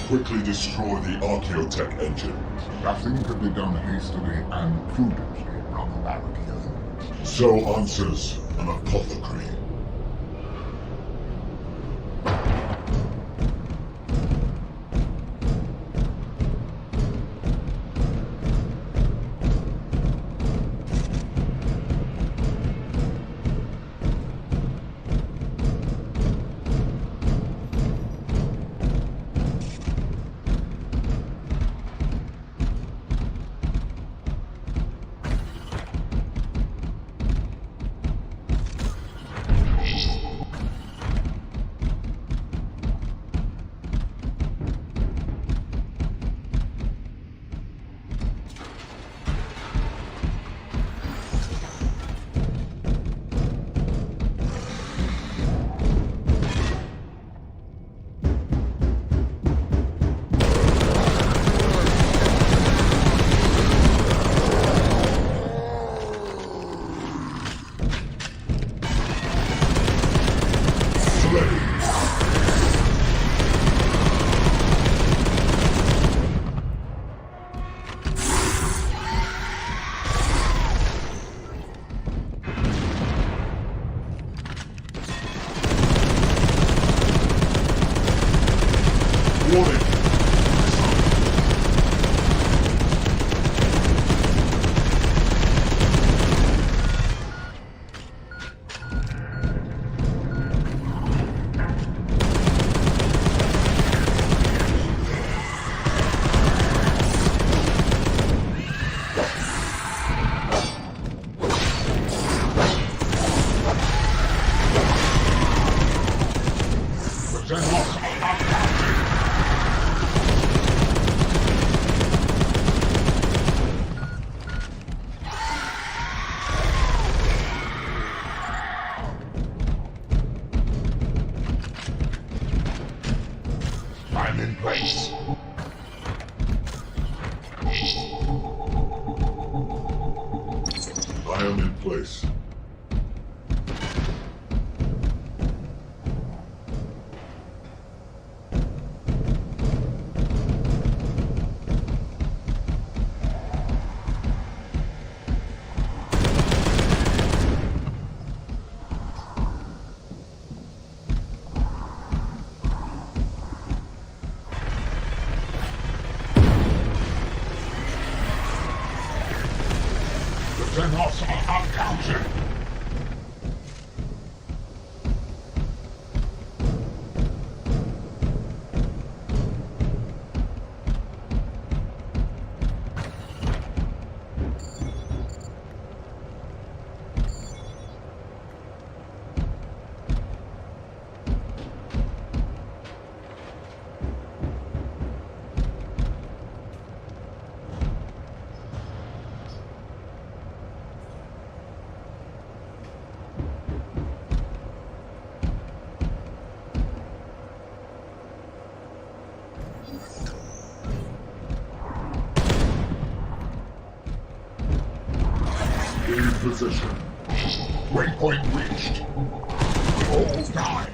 quickly destroy the Archaeotech engine. Nothing can be done hastily and prudently, Brother Barricade. So answers an apothecary. I'm in place. I am in place. The Xenos are uncounted. In position. Waypoint reached. All die.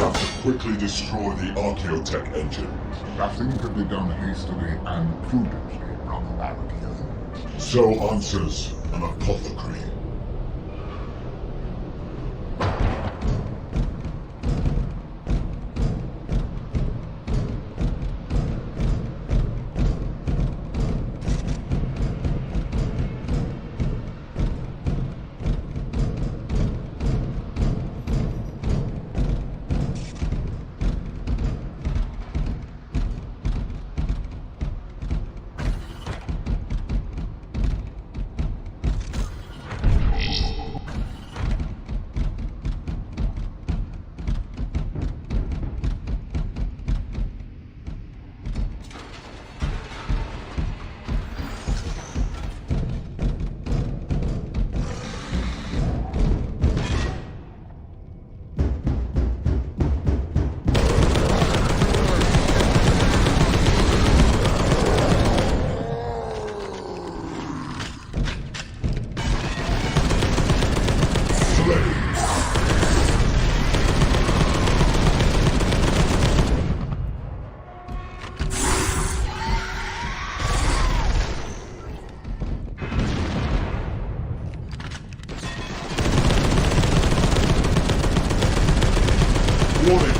have to quickly destroy the Archaeotech engine. That thing could be done hastily and prudently, Brother Barricade. So answers an apothecary. Warning!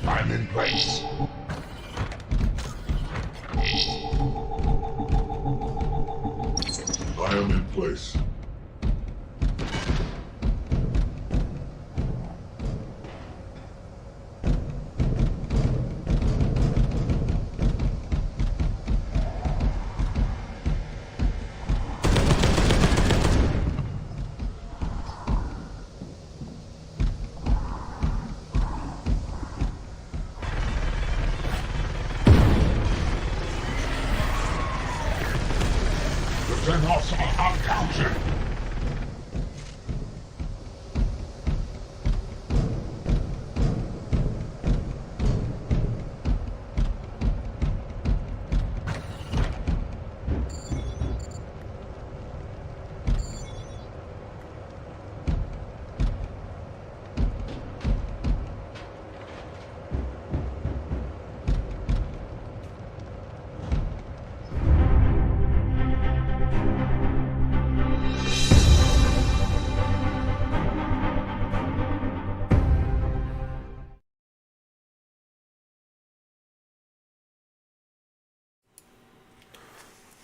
I'm in place. I am in place. The Xenos are uncounted.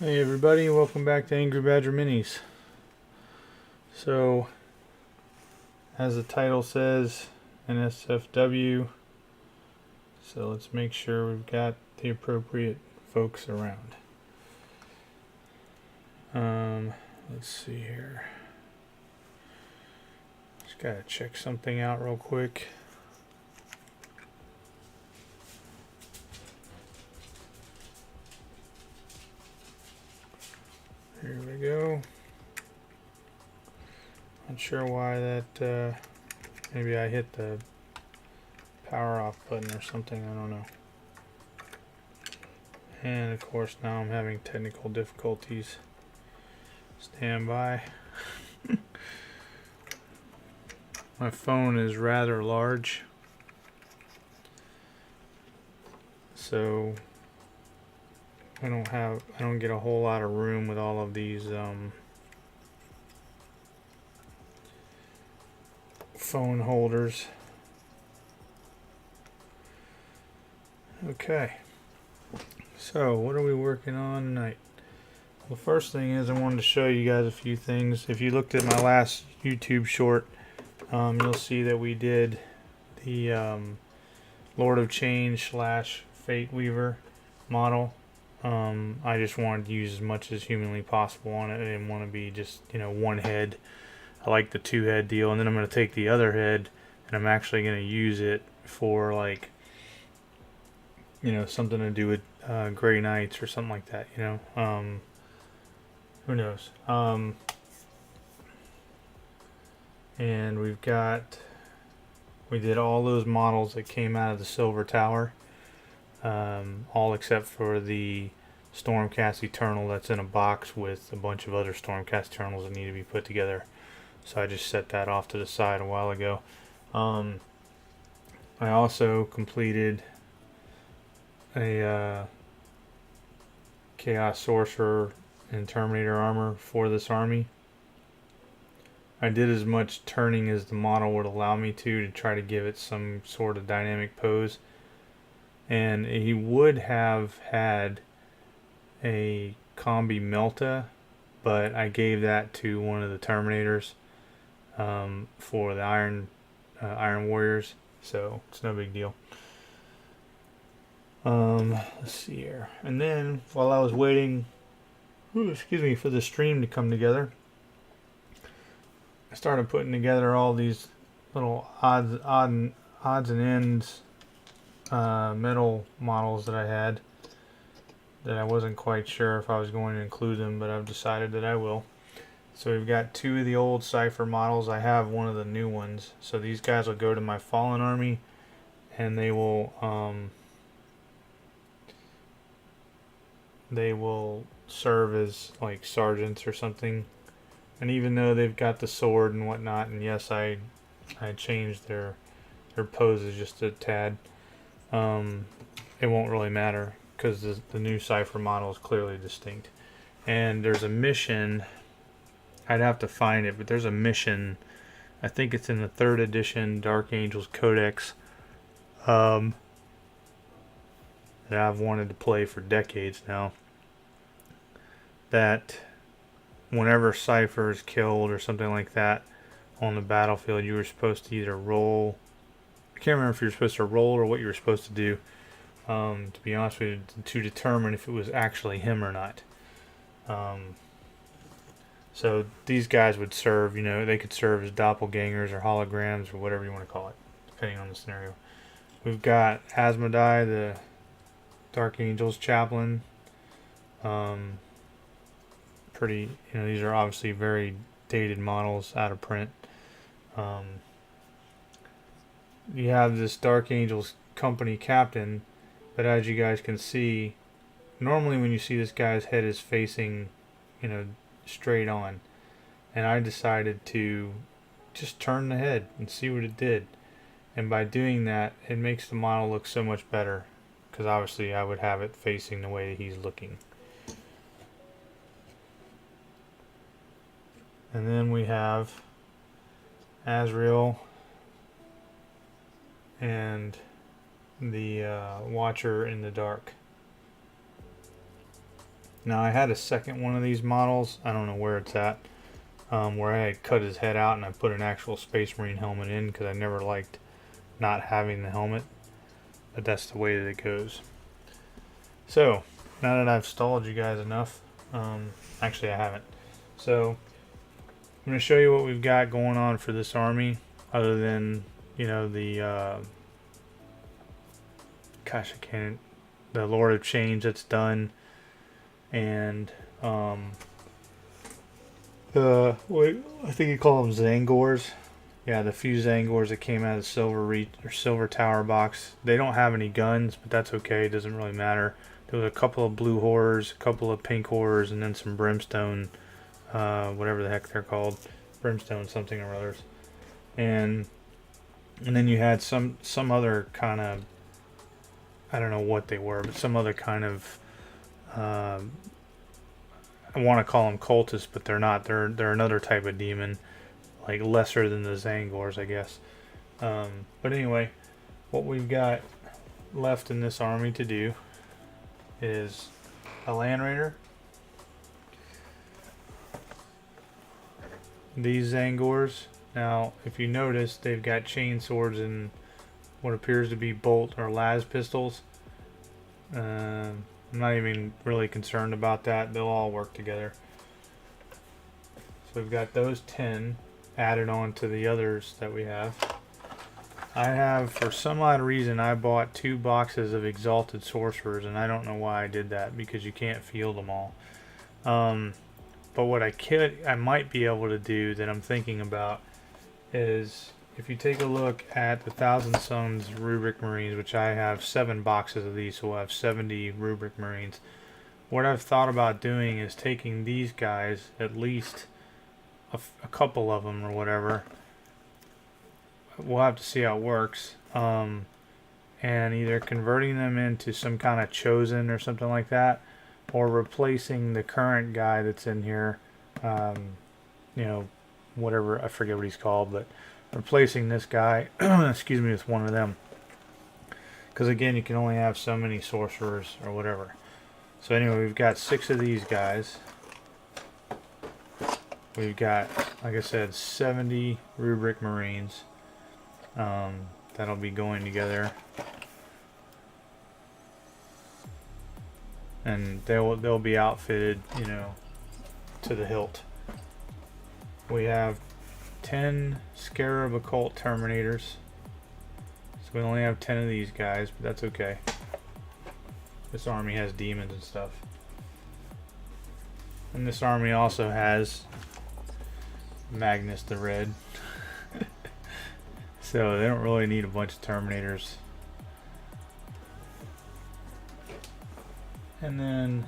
Hey everybody, welcome back to Angry Badger Minis. So, as the title says, NSFW. So let's make sure we've got the appropriate folks around. Let's see here. Just gotta check something out real quick. Here we go. Not sure why that, maybe I hit the power off button or something, I don't know. And of course now I'm having technical difficulties. Stand by. My phone is rather large, so I don't get a whole lot of room with all of these phone holders. Okay, so what are we working on tonight? Well, the first thing is I wanted to show you guys a few things. If you looked at my last YouTube short, you'll see that we did the Lord of Change / Fate Weaver model. I just wanted to use as much as humanly possible on it. I didn't want to be just, you know, one head. I like the 2-head deal, and then I'm going to take the other head and I'm actually going to use it for, like, you know, something to do with Grey Knights or something like that, you know. Who knows? And we did all those models that came out of the Silver Tower, all except for the Stormcast Eternal that's in a box with a bunch of other Stormcast Eternals that need to be put together. So I just set that off to the side a while ago. I also completed a Chaos Sorcerer and Terminator armor for this army. I did as much turning as the model would allow me to try to give it some sort of dynamic pose. And he would have had a combi Melta, but I gave that to one of the Terminators for the Iron Warriors, so it's no big deal. Let's see here. And then while I was waiting, for the stream to come together, I started putting together all these little odds and ends metal models that I had that I wasn't quite sure if I was going to include them, but I've decided that I will. So we've got 2 of the old Cypher models. I have one of the new ones. So these guys will go to my Fallen army, and they will serve as like sergeants or something. And even though they've got the sword and whatnot, and yes, I changed their poses just a tad, it won't really matter because the new Cypher model is clearly distinct. And there's a mission, I'd have to find it, but there's a mission, I think it's in the 3rd edition Dark Angels Codex, that I've wanted to play for decades now, that whenever Cypher is killed or something like that on the battlefield, you were supposed to either roll, I can't remember if you were supposed to roll or what you were supposed to do, to be honest with you, to determine if it was actually him or not. So these guys would serve, you know, they could serve as doppelgangers or holograms or whatever you want to call it, depending on the scenario. We've got Asmodai, the Dark Angels chaplain. Pretty, you know, these are obviously very dated models, out of print. You have this Dark Angels company captain, but as you guys can see, normally when you see this guy's head is facing, you know, straight on, and I decided to just turn the head and see what it did. And by doing that, it makes the model look so much better, because obviously I would have it facing the way he's looking. And then we have Azrael and the Watcher in the Dark. Now I had a second one of these models, I don't know where it's at, where I had cut his head out and I put an actual Space Marine helmet in because I never liked not having the helmet, but that's the way that it goes. So now that I've stalled you guys enough, actually I haven't, so I'm going to show you what we've got going on for this army, other than, you know, the the Lord of Change that's done, and I think you call them Zangors. Yeah, the few Zangors that came out of the Silver Tower box. They don't have any guns, but that's okay. It doesn't really matter. There was a couple of blue horrors, a couple of pink horrors, and then some brimstone, whatever the heck they're called, brimstone something or others. And then you had some other kind of, I don't know what they were, but some other kind of, I want to call them cultists, but they're not. They're another type of demon, like lesser than the Zangors, I guess. But anyway, what we've got left in this army to do is a Land Raider, these Zangors. Now, if you notice, they've got chain swords and what appears to be bolt or las pistols. I'm not even really concerned about that. They'll all work together. So we've got those 10 added on to the others that we have. I have, for some odd reason, I bought 2 boxes of Exalted Sorcerers, and I don't know why I did that, because you can't field them all. But what I might be able to do that I'm thinking about is, if you take a look at the Thousand Suns Rubric Marines, which I have 7 boxes of these, so we'll have 70 Rubric Marines. What I've thought about doing is taking these guys, at least a couple of them or whatever. We'll have to see how it works. And either converting them into some kind of chosen or something like that, or replacing the current guy that's in here, you know, whatever, I forget what he's called, but replacing this guy, excuse me, with one of them. Because again, you can only have so many sorcerers or whatever. So anyway, we've got 6 of these guys. We've got, like I said, 70 Rubric Marines. That'll be going together. And they'll be outfitted, you know, to the hilt. We have 10 Scarab Occult Terminators. So we only have 10 of these guys, but that's okay. This army has demons and stuff. And this army also has Magnus the Red. So they don't really need a bunch of Terminators. And then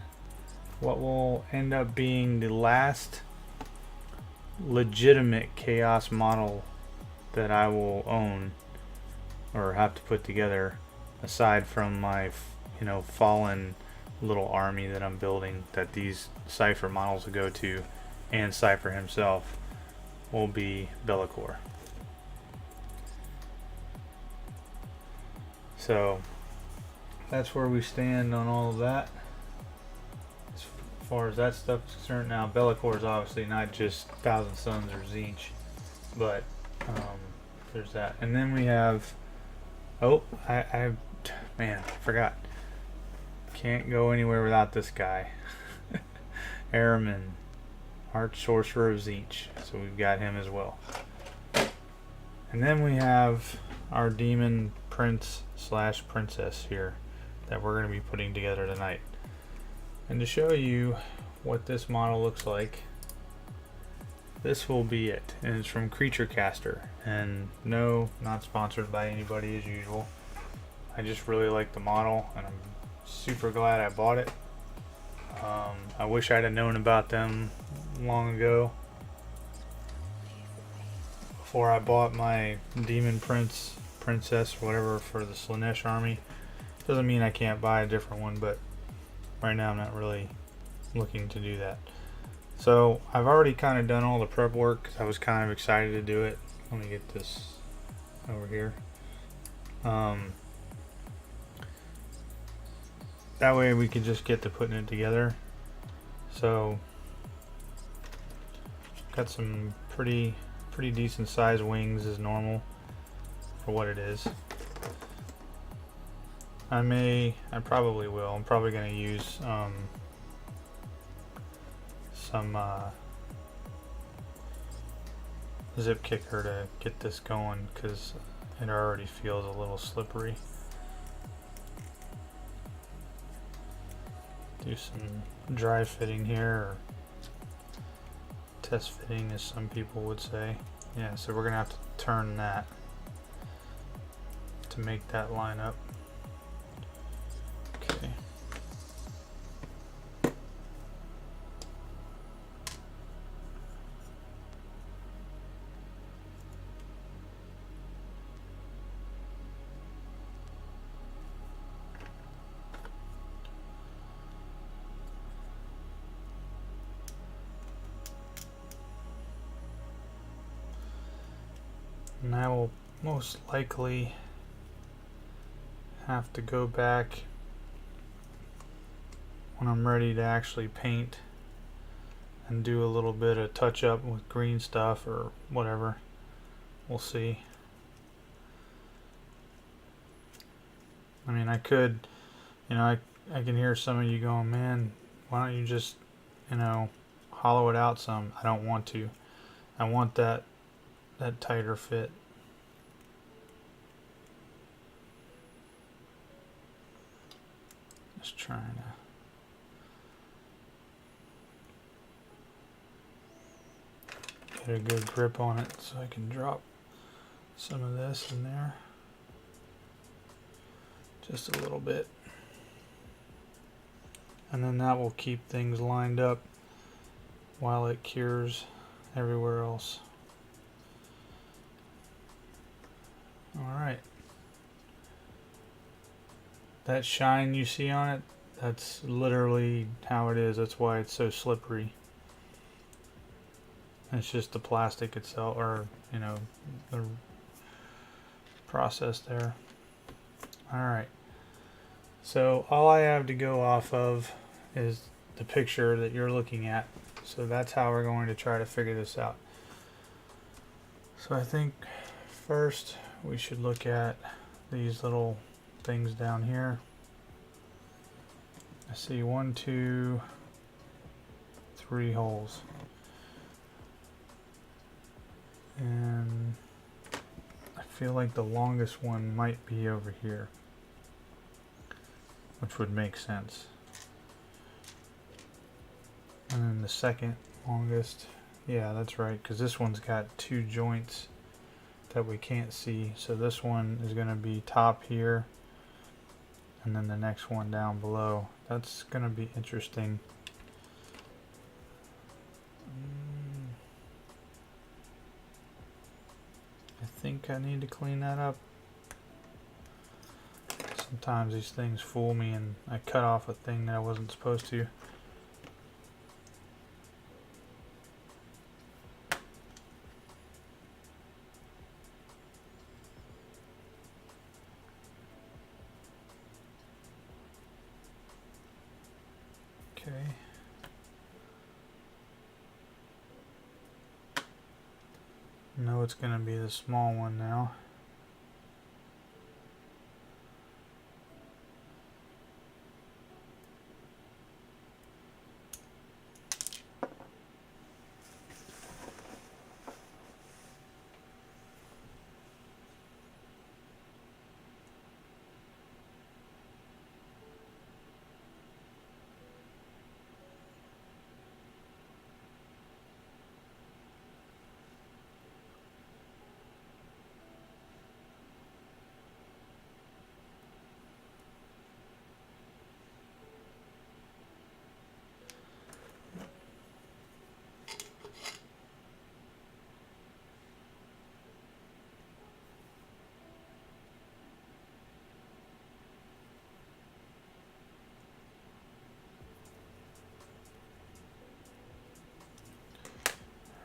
what will end up being the last legitimate Chaos model that I will own or have to put together, aside from my, you know, fallen little army that I'm building that these Cypher models will go to, and Cypher himself, will be Be'lakor. So that's where we stand on all of that. As far as that stuff is concerned, now Be'lakor is obviously not just Thousand Suns or Tzeentch, but there's that. And then we have, oh, man, forgot. Can't go anywhere without this guy. Ahriman, Arch Sorcerer of Tzeentch. So we've got him as well. And then we have our Demon Prince / Princess here that we're going to be putting together tonight. And to show you what this model looks like, this will be it. And it's from Creature Caster. And no, not sponsored by anybody as usual. I just really like the model, and I'm super glad I bought it. I wish I'd have known about them long ago, before I bought my Demon Princess, whatever, for the Slaanesh army. Doesn't mean I can't buy a different one, but right now I'm not really looking to do that. So I've already kind of done all the prep work because I was kind of excited to do it. Let me get this over here. That way we could just get to putting it together. So got some pretty decent sized wings as normal for what it is. I probably will. I'm probably going to use some zip kicker to get this going, because it already feels a little slippery. Do some dry fitting here, or test fitting as some people would say. Yeah, so we're gonna have to turn that to make that line up. Okay. And I will most likely have to go back when I'm ready to actually paint and do a little bit of touch up with green stuff or whatever. We'll see. I mean, I could, you know, I can hear some of you going, man, why don't you just, you know, hollow it out some? I don't want to. I want that tighter fit. Just trying to get a good grip on it so I can drop some of this in there. Just a little bit. And then that will keep things lined up while it cures everywhere else. Alright. That shine you see on it, that's literally how it is. That's why it's so slippery. It's just the plastic itself, or, you know, the process there. Alright. So all I have to go off of is the picture that you're looking at. So that's how we're going to try to figure this out. So I think first we should look at these little things down here. I see 1, 2, 3 holes. And I feel like the longest one might be over here, which would make sense. And then the second longest, yeah, that's right, because this one's got 2 joints that we can't see. So this one is going to be top here, and then the next one down below. That's going to be interesting. I think I need to clean that up. Sometimes these things fool me and I cut off a thing that I wasn't supposed to. Okay. No, it's going to be the small one now.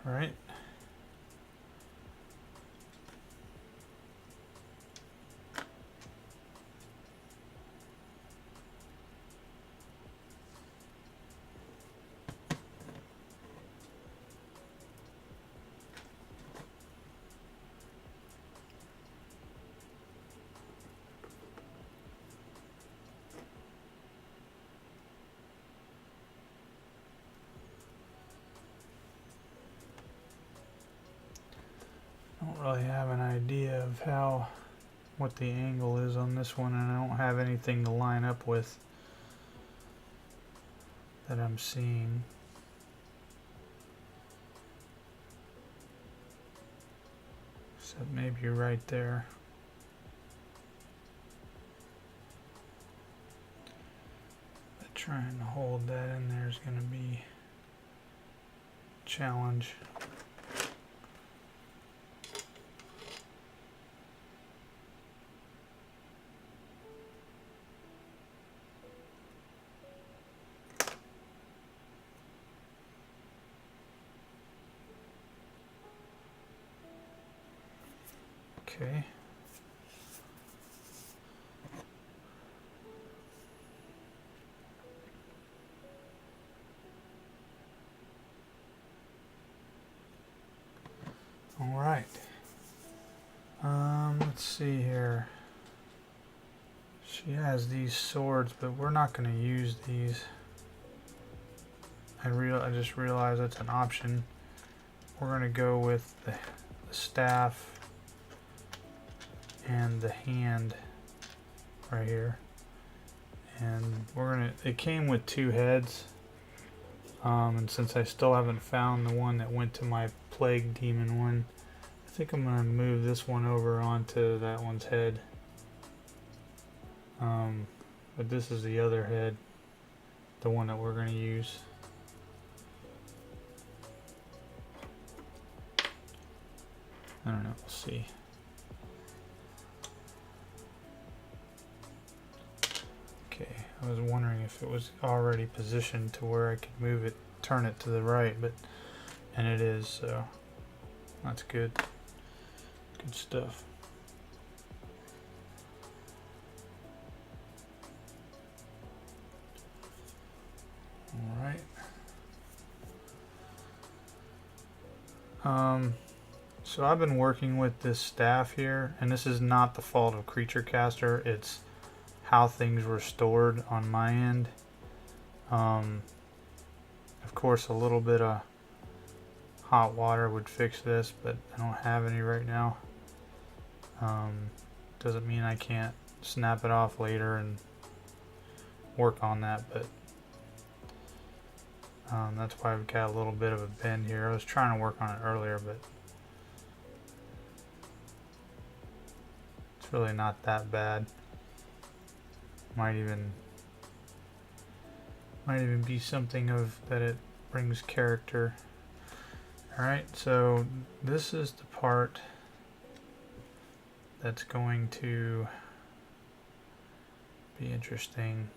All right. I don't really have an idea of what the angle is on this one, and I don't have anything to line up with that I'm seeing. Except maybe right there. But trying to hold that in there is going to be a challenge. Okay. All right. Let's see here. She has these swords, but we're not going to use these. I just realized that's an option. We're going to go with the staff and the hand right here. And it came with 2 heads. And since I still haven't found the one that went to my plague demon one, I think I'm going to move this one over onto that one's head. But this is the other head, the one that we're going to use. I don't know, we'll see. Okay, I was wondering if it was already positioned to where I could move it, turn it to the right, and it is, so that's good. Good stuff. Alright. So I've been working with this staff here, and this is not the fault of Creature Caster, it's how things were stored on my end. Of course, a little bit of hot water would fix this, but I don't have any right now. Doesn't mean I can't snap it off later and work on that, but that's why I've got a little bit of a bend here. I was trying to work on it earlier, but it's really not that bad. Might even be something of that it brings character. Alright, so this is the part that's going to be interesting,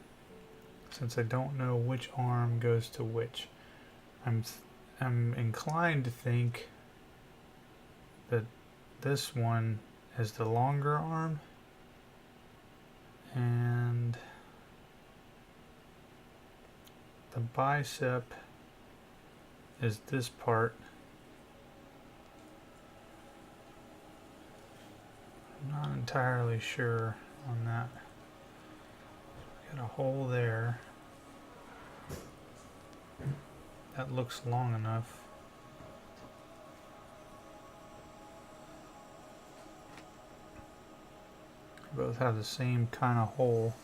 since I don't know which arm goes to which. I'm inclined to think that this one is the longer arm, and the bicep is this part. I'm not entirely sure on that. Got a hole there. That looks long enough. Both have the same kind of hole.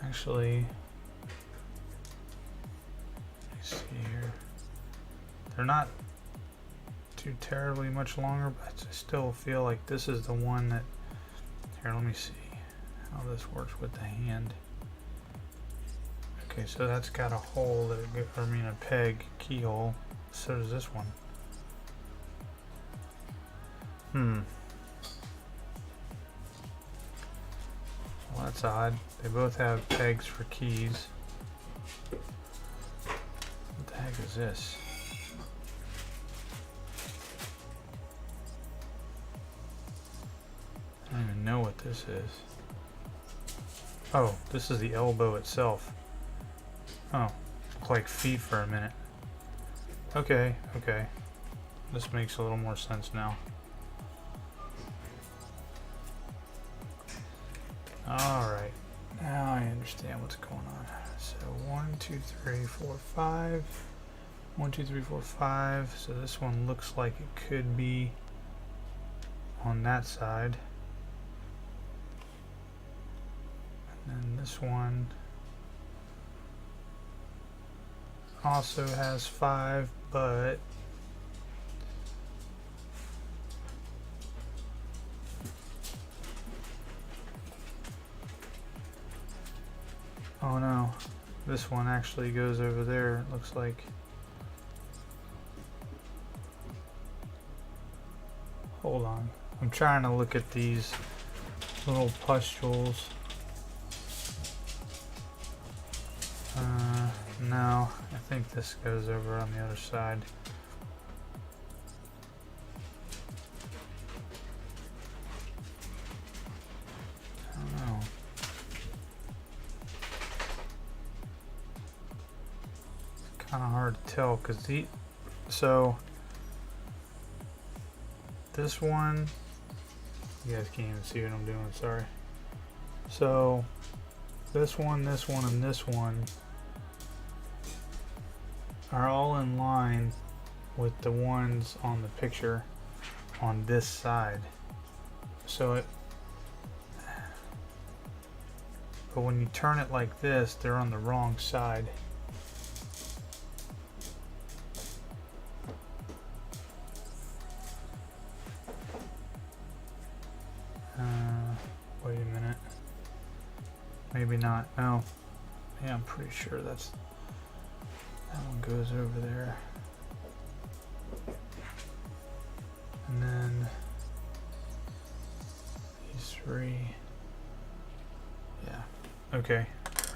Actually, let me see here. They're not too terribly much longer, but I still feel like this is the one that... Here, let me see how this works with the hand. Okay, so that's got a hole that a peg, keyhole. So does this one. Well, that's odd. They both have pegs for keys. What the heck is this? I don't even know what this is. Oh, this is the elbow itself. Oh, looked like feet for a minute. Okay, okay. This makes a little more sense now. Alright, now I understand what's going on. So 1, 2, 3, 4, 5. 1, 2, 3, 4, 5. So this one looks like it could be on that side. And then this one also has 5, but oh no, this one actually goes over there, it looks like. Hold on, I'm trying to look at these little pustules. No, I think this goes over on the other side. I don't know. It's kind of hard to tell because so this one, you guys can't even see what I'm doing, sorry. So this one, and this one are all in line with the ones on the picture on this side. So it, but when you turn it like this, they're on the wrong side. Wait a minute. Maybe not. No. Yeah, I'm pretty sure that one goes over there. And then these three. Yeah. Okay.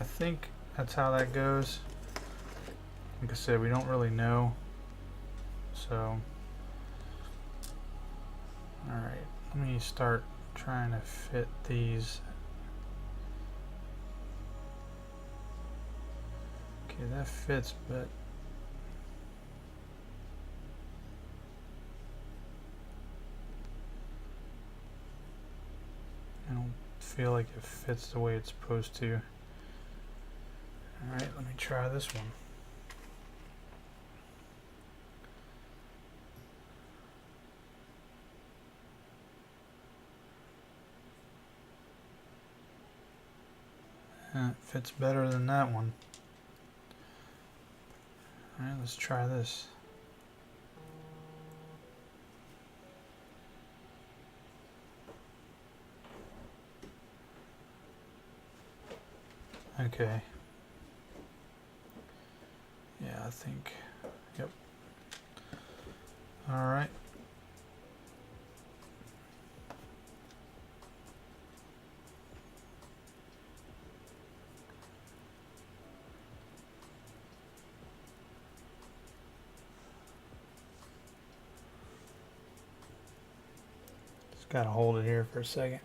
I think that's how that goes. Like I said, we don't really know. So, alright. Let me start trying to fit these. Okay, that fits, but I don't feel like it fits the way it's supposed to. Alright, let me try this one. It fits better than that one. Alright, let's try this. Okay. Yeah, I think, yep. Alright. Just gotta hold it here for a second.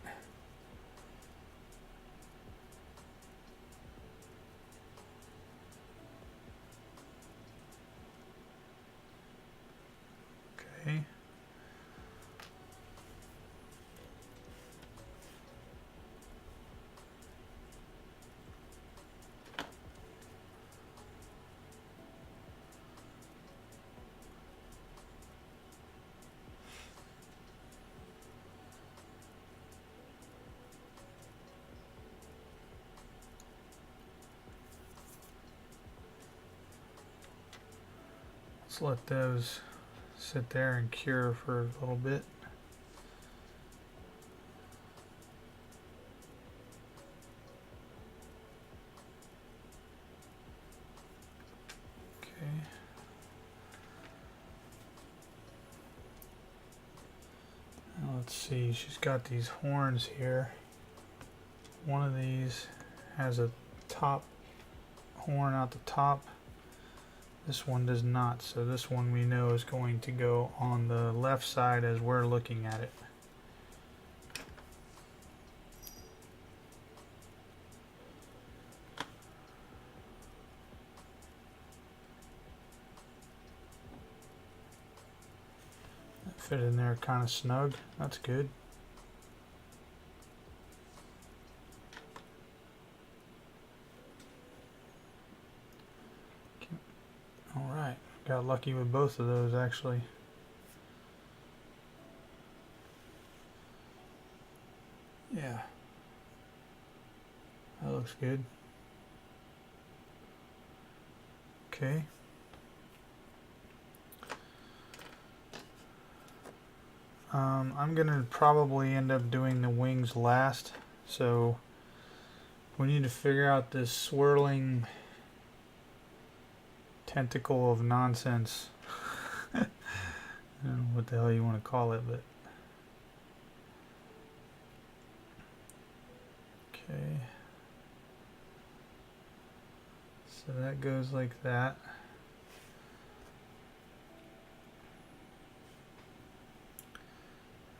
Okay. Let's let those sit there and cure for a little bit. Okay. Now let's see, she's got these horns here. One of these has a top horn out the top. This one does not, so this one we know is going to go on the left side as we're looking at it. That fit in there kind of snug. That's good. Alright, got lucky with both of those actually. Yeah, that looks good. Okay. I'm gonna probably end up doing the wings last, so we need to figure out this swirling tentacle of nonsense. I don't know what the hell you want to call it, but okay. So that goes like that.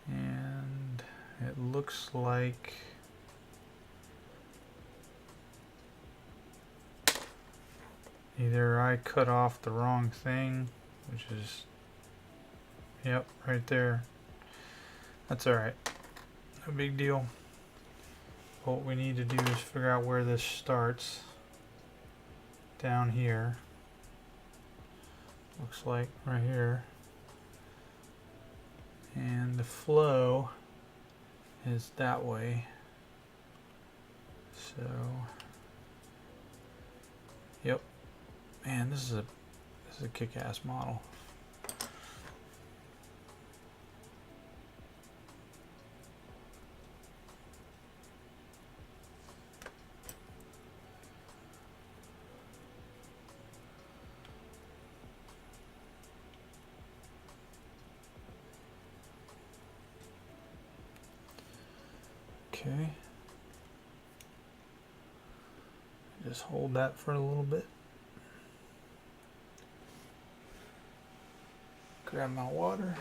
And it looks like either I cut off the wrong thing, which is, yep, right there. That's alright. No big deal. What we need to do is figure out where this starts. Down here. Looks like right here. And the flow is that way. So, yep. Man, this is a kick-ass model. Okay. Just hold that for a little bit. Grab my water.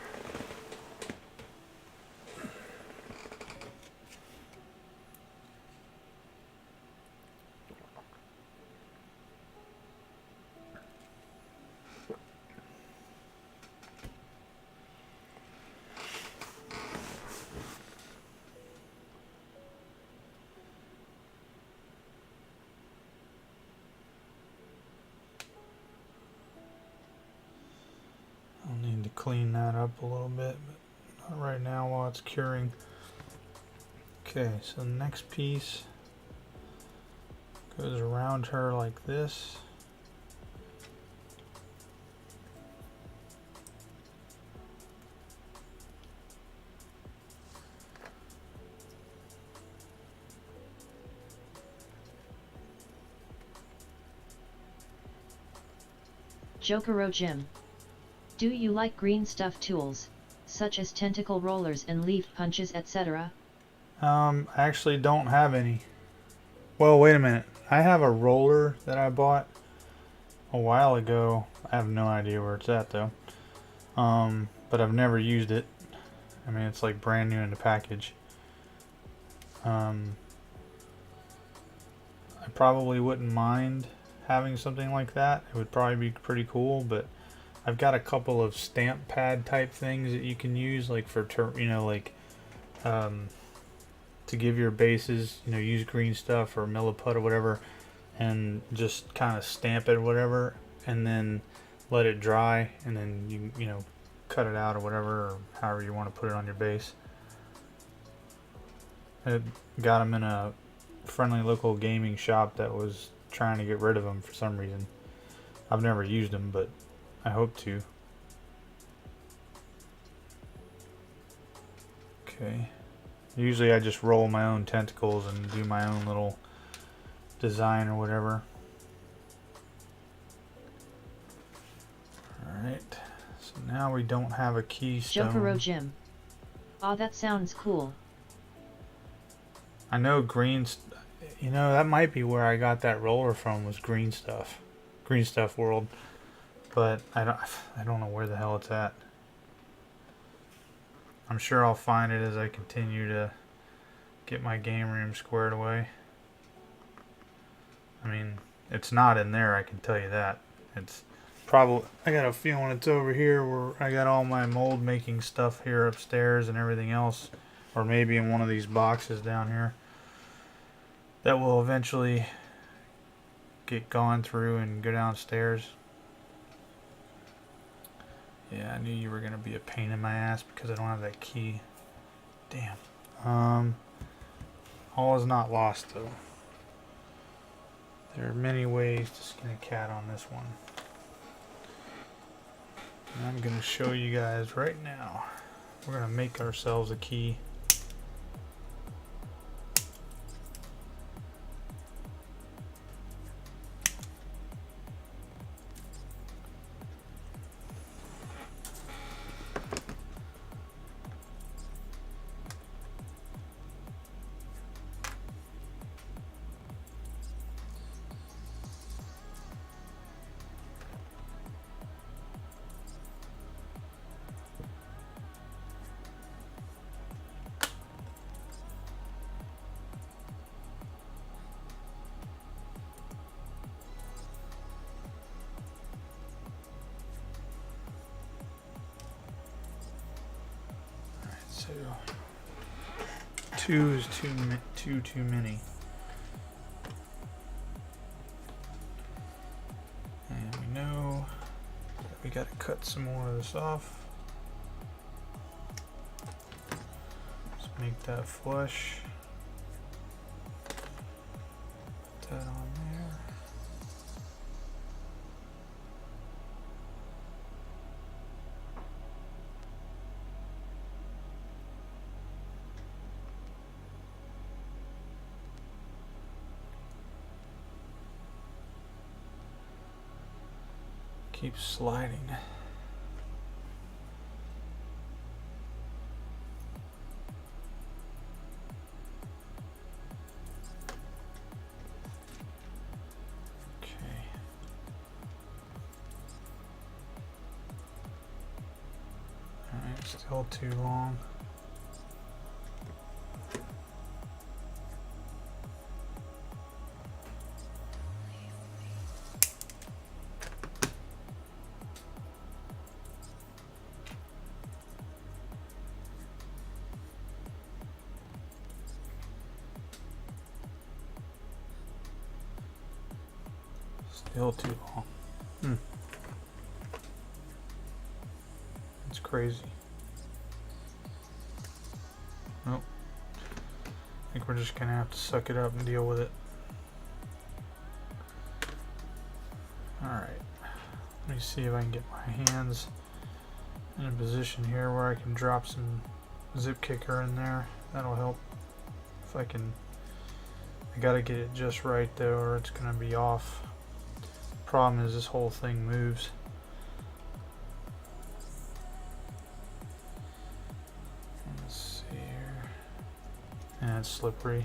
I'll need to clean that up a little bit, but not right now while it's curing. Okay, so the next piece goes around her like this. Jokero Jim. Do you like green stuff tools, such as tentacle rollers and leaf punches, etc.? I actually don't have any. Well, wait a minute. I have a roller that I bought a while ago. I have no idea where it's at though. But I've never used it. I mean, it's like brand new in the package. I probably wouldn't mind having something like that. It would probably be pretty cool, but I've got a couple of stamp pad type things that you can use, like for to give your bases, use green stuff or milliput or whatever, and just kind of stamp it or whatever, and then let it dry, and then you cut it out or whatever, or however you want to put it on your base. I got them in a friendly local gaming shop that was trying to get rid of them for some reason. I've never used them, but I hope to. Okay. Usually I just roll my own tentacles and do my own little design or whatever. Alright. So now we don't have a keystone. Jokero Jim. Aw, that sounds cool. I know green... that might be where I got that roller from, was Green Stuff. Green Stuff World. But I don't know where the hell it's at. I'm sure I'll find it as I continue to get my game room squared away. I mean, it's not in there, I can tell you that. It's probably, I got a feeling it's over here where I got all my mold making stuff here upstairs and everything else. Or maybe in one of these boxes down here that will eventually get gone through and go downstairs. Yeah, I knew you were going to be a pain in my ass because I don't have that key. Damn. All is not lost, though. There are many ways to skin a cat on this one. And I'm going to show you guys right now. We're going to make ourselves a key. So 2 is too many. And we know that we got to cut some more of this off. Let's make that flush. Put that on there. Keep sliding. Okay. Alright, still too long. Still too long. It's crazy. Nope. I think we're just gonna have to suck it up and deal with it. Alright. Let me see if I can get my hands in a position here where I can drop some zip kicker in there. That'll help. If I can. I gotta get it just right though, or it's gonna be off. Problem is this whole thing moves. Let's see here. And it's slippery.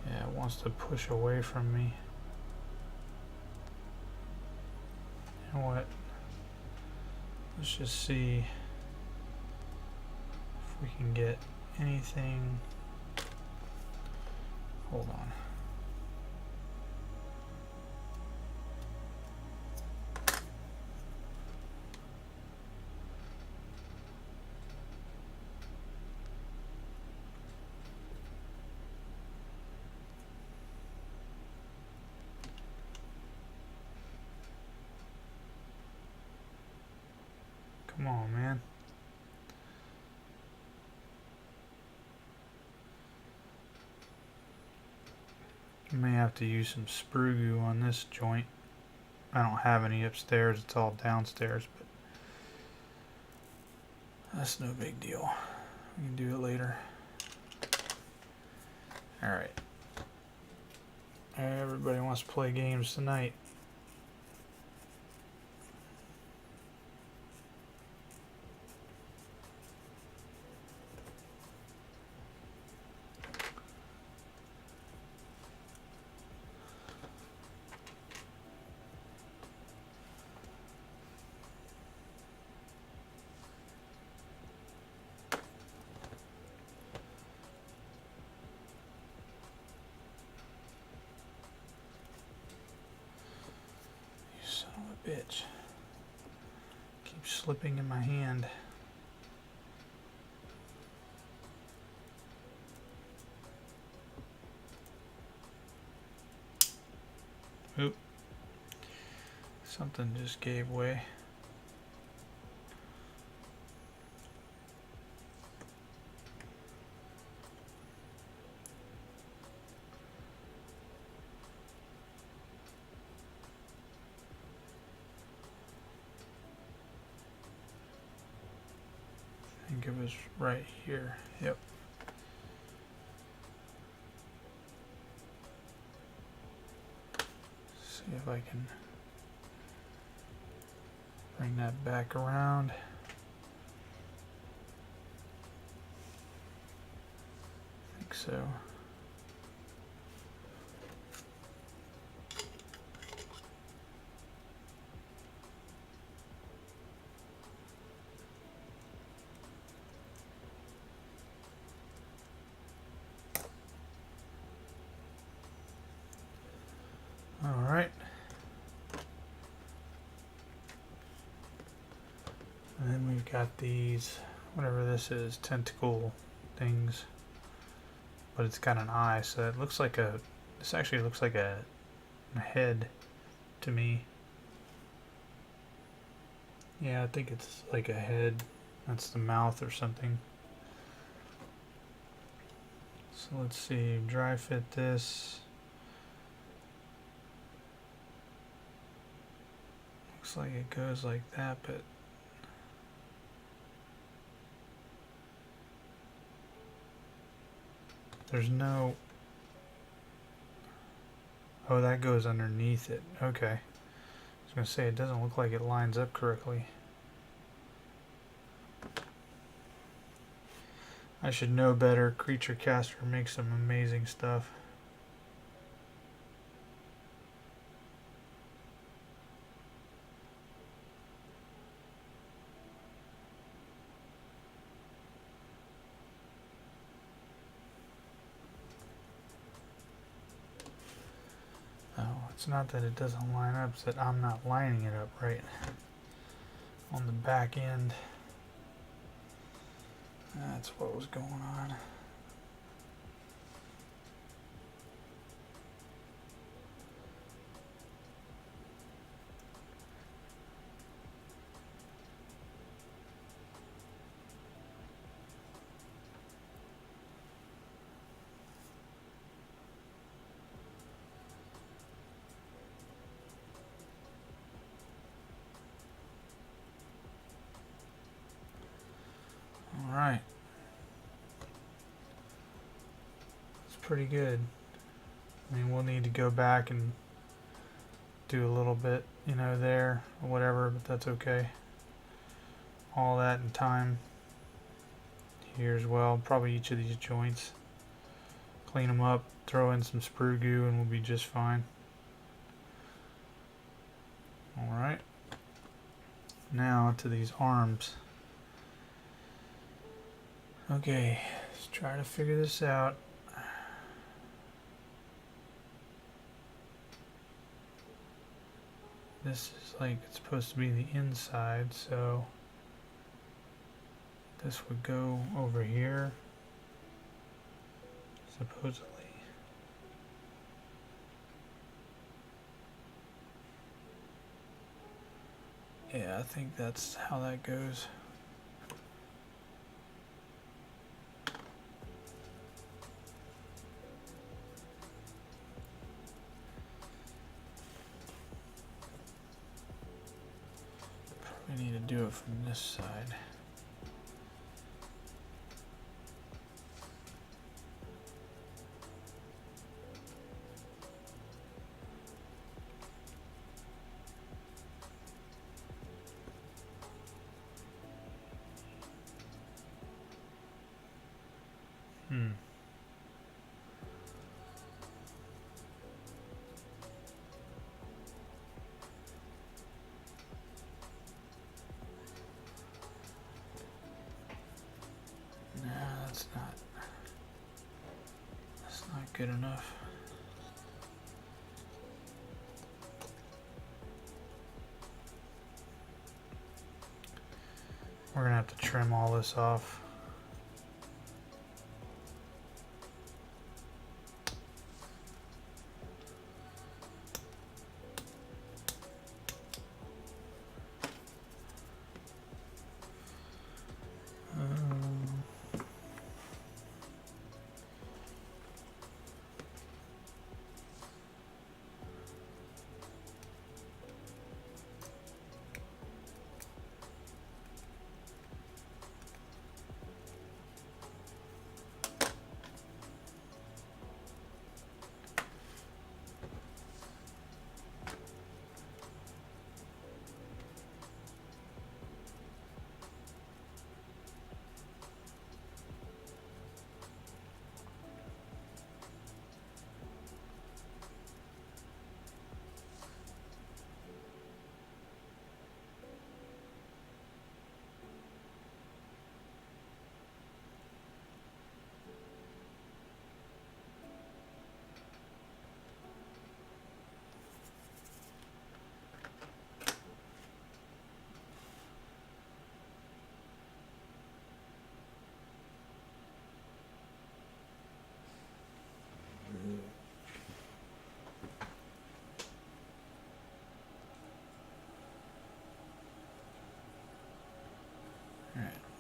Yeah, it wants to push away from me. You know what? Let's just see if we can get anything. Hold on. Come on, man. I may have to use some sprue glue on this joint. I don't have any upstairs, it's all downstairs, but that's no big deal. We can do it later. Alright. Everybody wants to play games tonight. Bitch. Keeps slipping in my hand. Oop. Something just gave way. I think it was right here. Yep. See if I can bring that back around. I think so. got these, whatever this is, tentacle things, but it's got an eye, so it looks like a, this actually looks like a head to me. Yeah, I think it's like a head. That's the mouth or something. So let's see, dry fit this. Looks like it goes like that, but there's no, oh, that goes underneath it. Okay. I was going to say, it doesn't look like it lines up correctly. I should know better. Creature Caster makes some amazing stuff. Oh, it's not that it doesn't line up, it's that I'm not lining it up right on the back end. That's what was going on. All right. Pretty good. I mean, we'll need to go back and do a little bit, you know, there or whatever, but that's okay. All that in time here as well. Probably each of these joints. Clean them up, throw in some sprue goo, and we'll be just fine. Alright. Now to these arms. Okay, let's try to figure this out. This is like, it's supposed to be the inside, so this would go over here, supposedly. Yeah, I think that's how that goes. We need to do it from this side. That's not good enough. We're gonna have to trim all this off.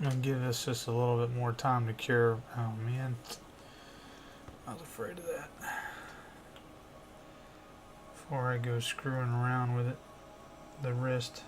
I'll give this just a little bit more time to cure. Oh man, I was afraid of that. Before I go screwing around with it, the wrist.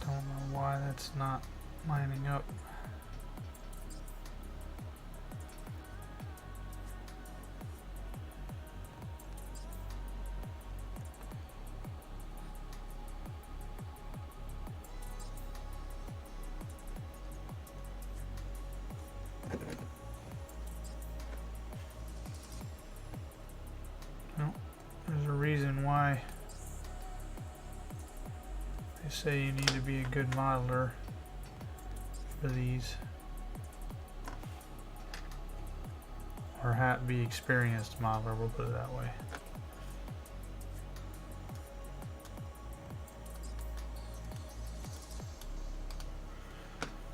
Don't know why that's not lining up. No, there's a reason why they say you need to be a good modeler for these, or be experienced modeler, we'll put it that way.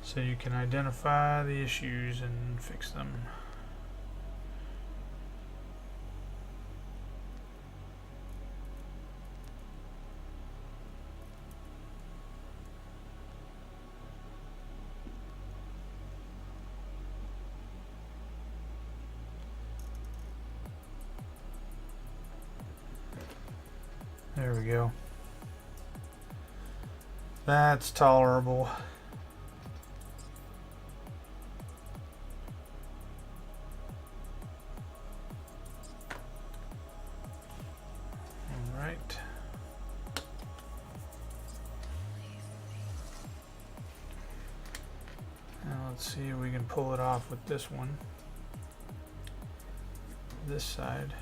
So you can identify the issues and fix them. There we go. That's tolerable. All right. Now let's see if we can pull it off with this one. This side.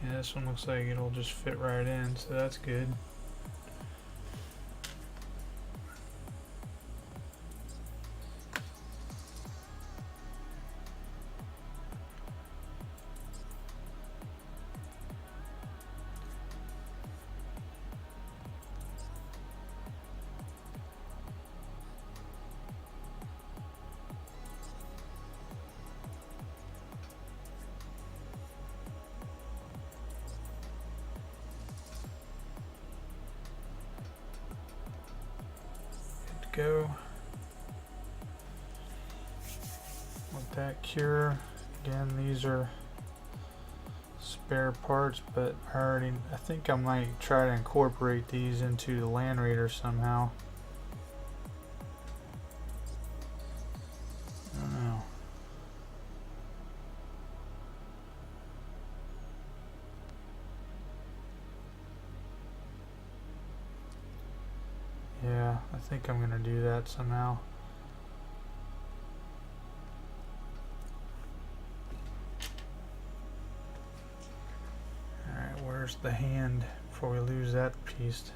Yeah, this one looks like it'll just fit right in, so that's good. Go. Let that cure. Again, these are spare parts, but I think I might try to incorporate these into the Land Raider somehow. I don't know. Yeah, I think I'm gonna do that somehow. Alright, where's the hand before we lose that piece?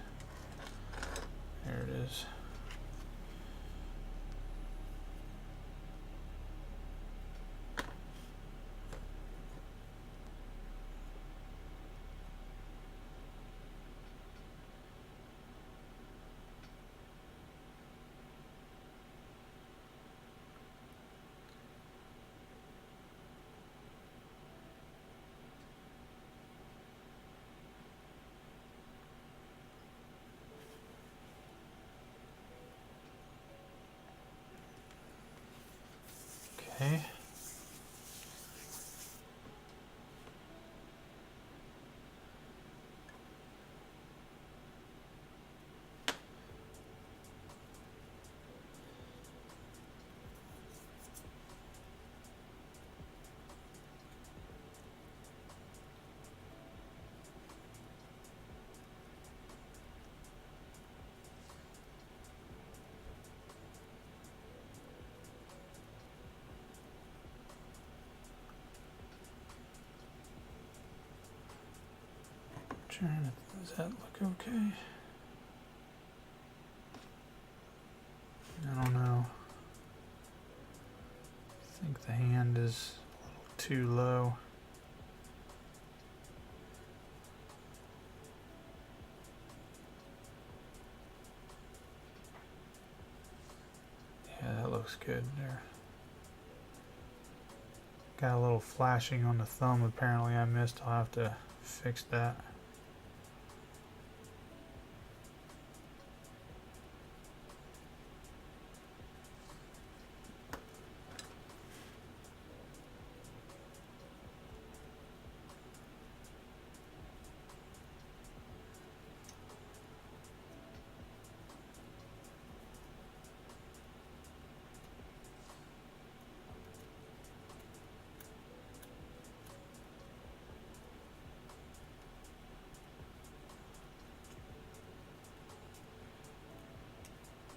There it is. Okay. Does that look okay? I think the hand is a little too low. Yeah, that looks good there. Got a little flashing on the thumb apparently I missed. I'll have to fix that.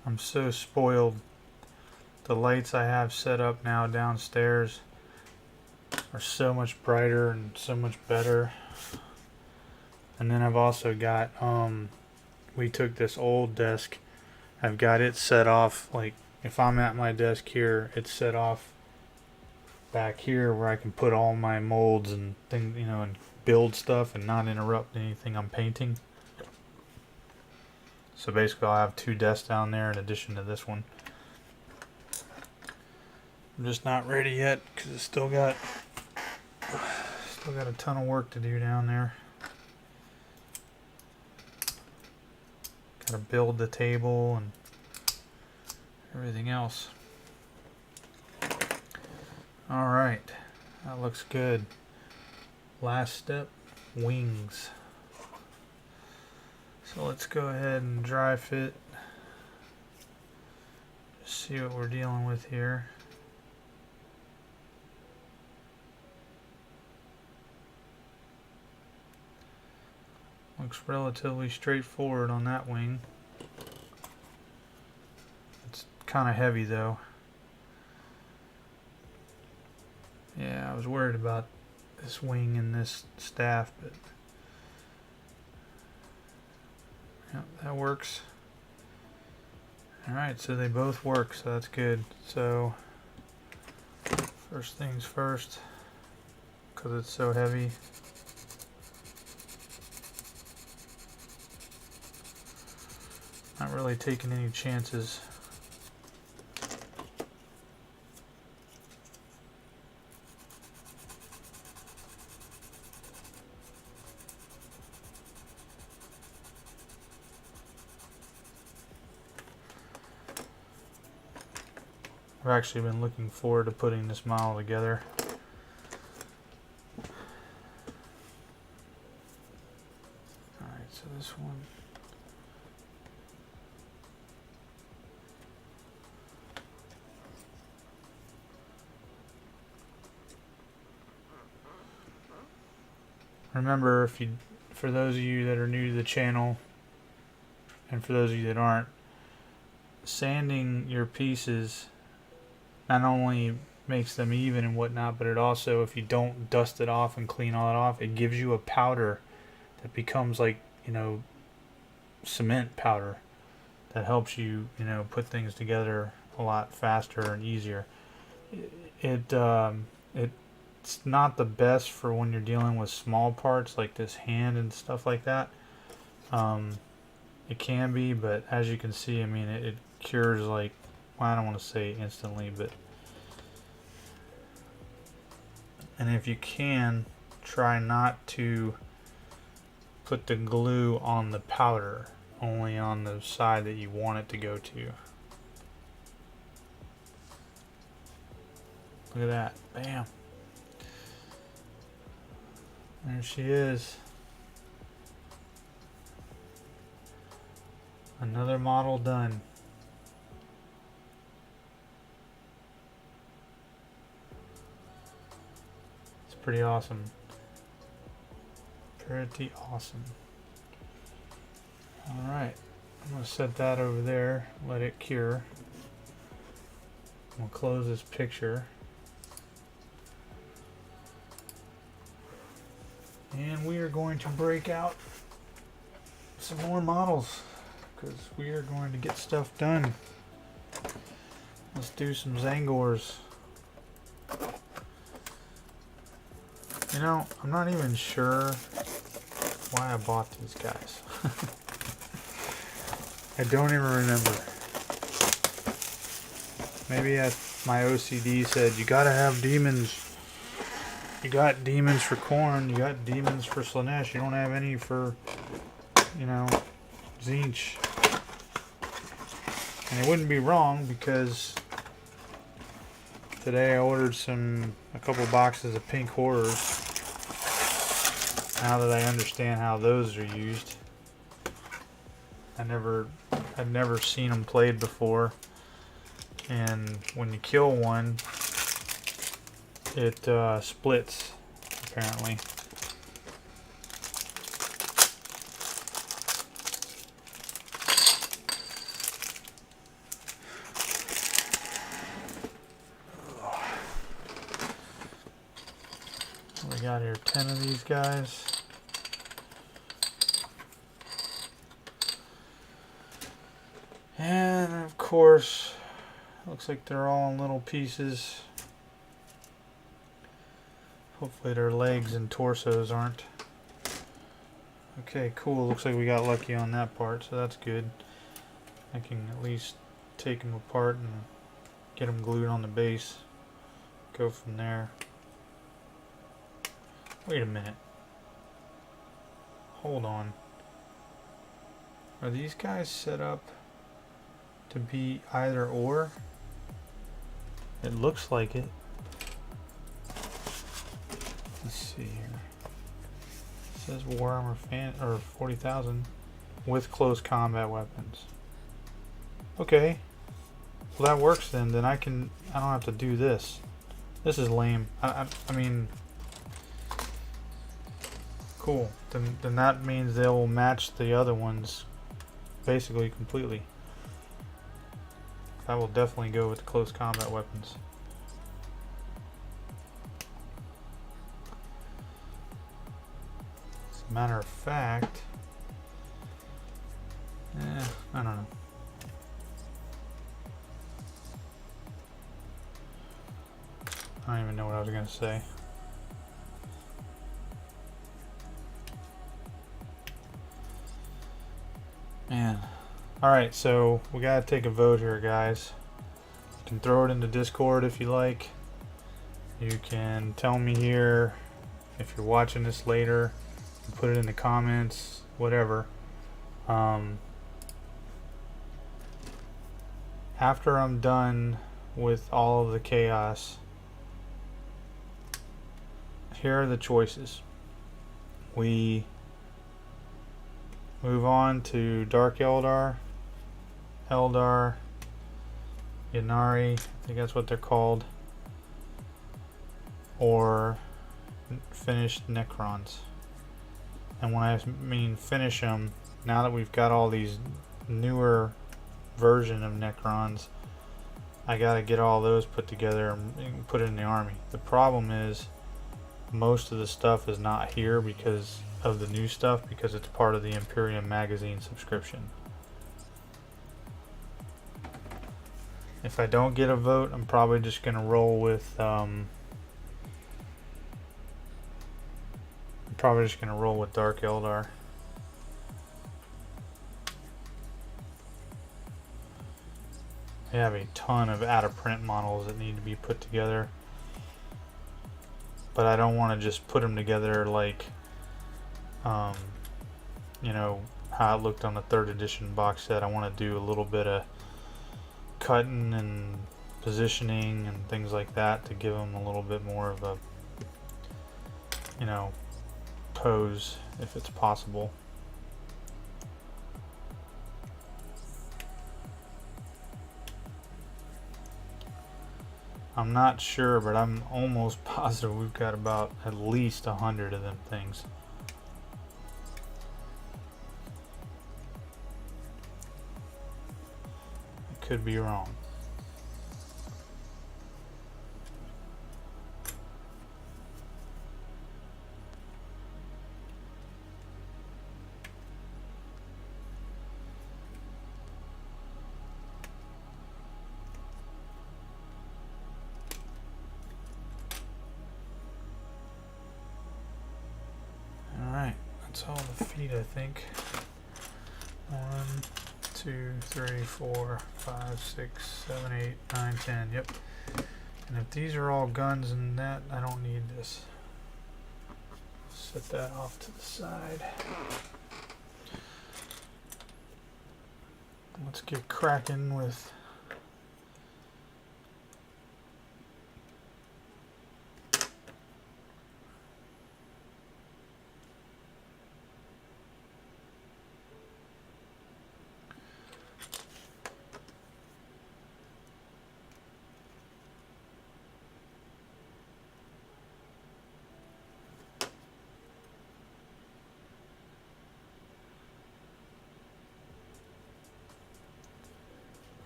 I'm so spoiled. The lights I have set up now downstairs are so much brighter and so much better. And then I've also got, we took this old desk, I've got it set off, like if I'm at my desk here, it's set off back here where I can put all my molds and things, you know, and build stuff and not interrupt anything I'm painting. So basically I'll have 2 desks down there in addition to this one. I'm just not ready yet because it's still got a ton of work to do down there. Gotta build the table and everything else. Alright, that looks good. Last step, wings. So let's go ahead and dry fit. Just see what we're dealing with here. Looks relatively straightforward on that wing. It's kind of heavy though. Yeah, I was worried about this wing and this staff, but yeah, that works. Alright, so they both work, so that's good. So, first things first, because it's so heavy. Not really taking any chances. I've actually been looking forward to putting this model together. Alright, so this one. Remember, for those of you that are new to the channel, and for those of you that aren't, sanding your pieces not only makes them even and whatnot, but it also, if you don't dust it off and clean all that off, it gives you a powder that becomes like, you know, cement powder that helps you, you know, put things together a lot faster and easier. It's not the best for when you're dealing with small parts like this hand and stuff like that. It can be, but as you can see, I mean, it cures, like, well, I don't want to say instantly, but, and if you can, try not to put the glue on the powder, only on the side that you want it to go to. Look at that, bam. There she is. Another model done. It's pretty awesome. Pretty awesome. Alright, I'm going to set that over there, let it cure. We'll close this picture. And we are going to break out some more models, because we are going to get stuff done. Let's do some Zangors. You know, I'm not even sure why I bought these guys. I don't even remember. Maybe my OCD said, you gotta have demons. You got demons for Khorne, you got demons for Slaanesh, you don't have any for, you know, Tzeentch. And it wouldn't be wrong, because today I ordered a couple boxes of Pink Horrors. Now that I understand how those are used. I'd never seen them played before. And when you kill one, it splits, apparently. We got here 10 of these guys. And of course, looks like they're all in little pieces. Hopefully their legs and torsos aren't. Okay, cool. Looks like we got lucky on that part, so that's good. I can at least take them apart and get them glued on the base. Go from there. Wait a minute. Hold on. Are these guys set up to be either or? It looks like it. Let's see here. It says Warhammer 40,000 with close combat weapons. Okay. Well, that works then. Then I don't have to do this. This is lame. I mean, cool. Then that means they will match the other ones basically completely. I will definitely go with the close combat weapons. As a matter of fact, I don't know. I don't even know what I was going to say. Man. Alright, so we gotta take a vote here, guys. You can throw it into Discord if you like. You can tell me here if you're watching this later. Put it in the comments, whatever. After I'm done with all of the chaos, here are the choices. We move on to Dark Eldar, Ynnari, I think that's what they're called, or finished Necrons. And when I mean finish them, now that we've got all these newer version of Necrons, I gotta get all those put together and put it in the army. The problem is most of the stuff is not here because of the new stuff, because it's part of the Imperium magazine subscription. If I don't get a vote, I'm probably just gonna roll with Dark Eldar. I have a ton of out of print models that need to be put together, but I don't want to just put them together like you know how it looked on the 3rd edition box set. I want to do a little bit of cutting and positioning and things like that to give them a little bit more of a, you know, pose if it's possible. I'm not sure, but I'm almost positive we've got about at least 100 of them things. I could be wrong. That's all the feet, I think. 1, 2, 3, 4, 5, 6, 7, 8, 9, 10. Yep. And if these are all guns and that, I don't need this. Set that off to the side. Let's get cracking with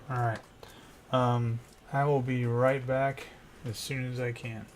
Alright, I will be right back as soon as I can.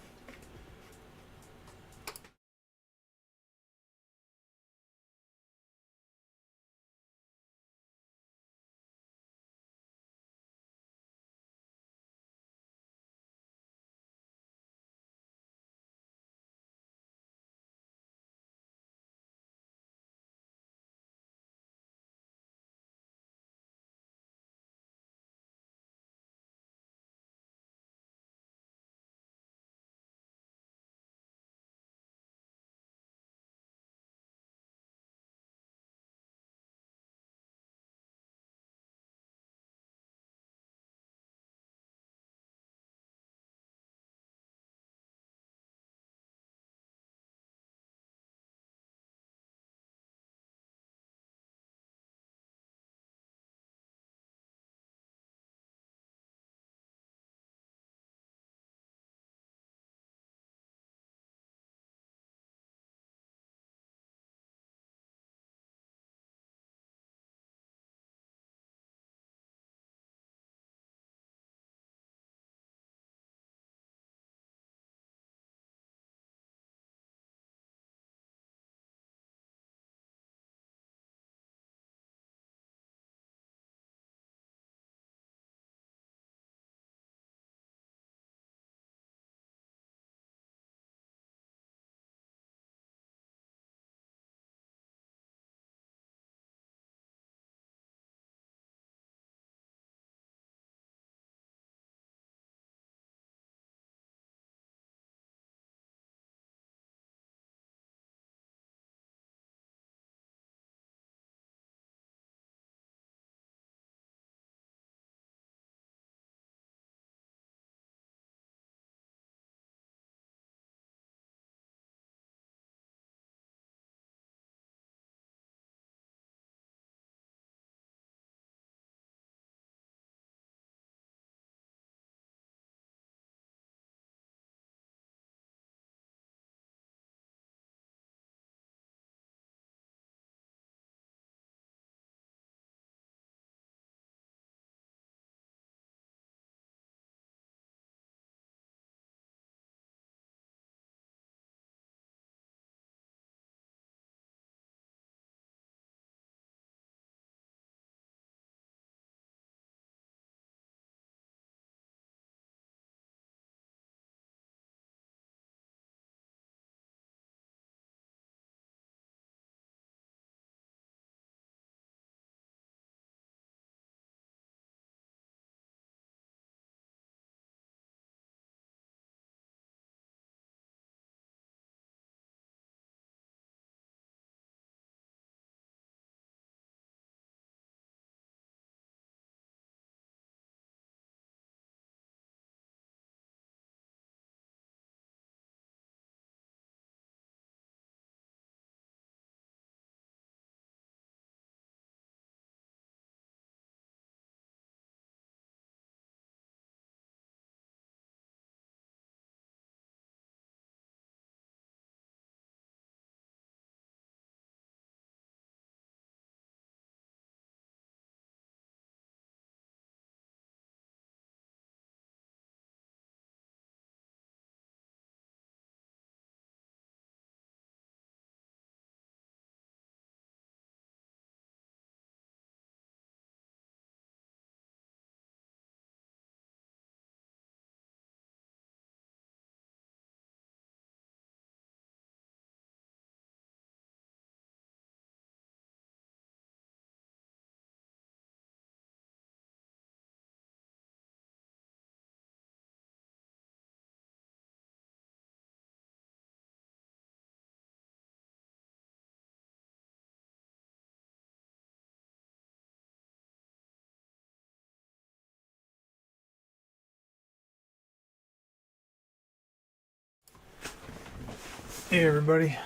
Hey everybody,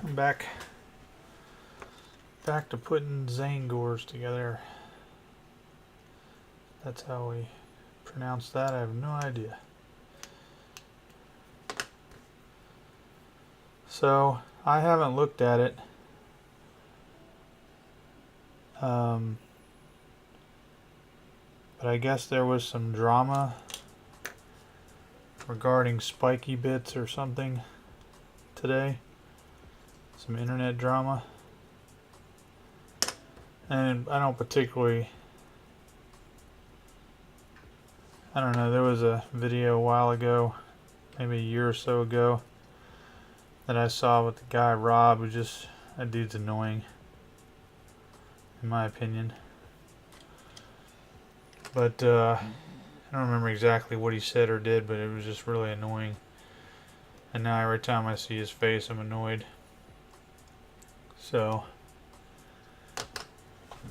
I'm back to putting Zangors together. That's how we pronounce that, I have no idea. So, I haven't looked at it. But I guess there was some drama regarding spiky bits or something today. Some internet drama. And I don't particularly... I don't know, there was a video a while ago, maybe a year or so ago, that I saw with the guy Rob, who just... that dude's annoying, in my opinion. But, I don't remember exactly what he said or did, but it was just really annoying. And now every time I see his face, I'm annoyed. So,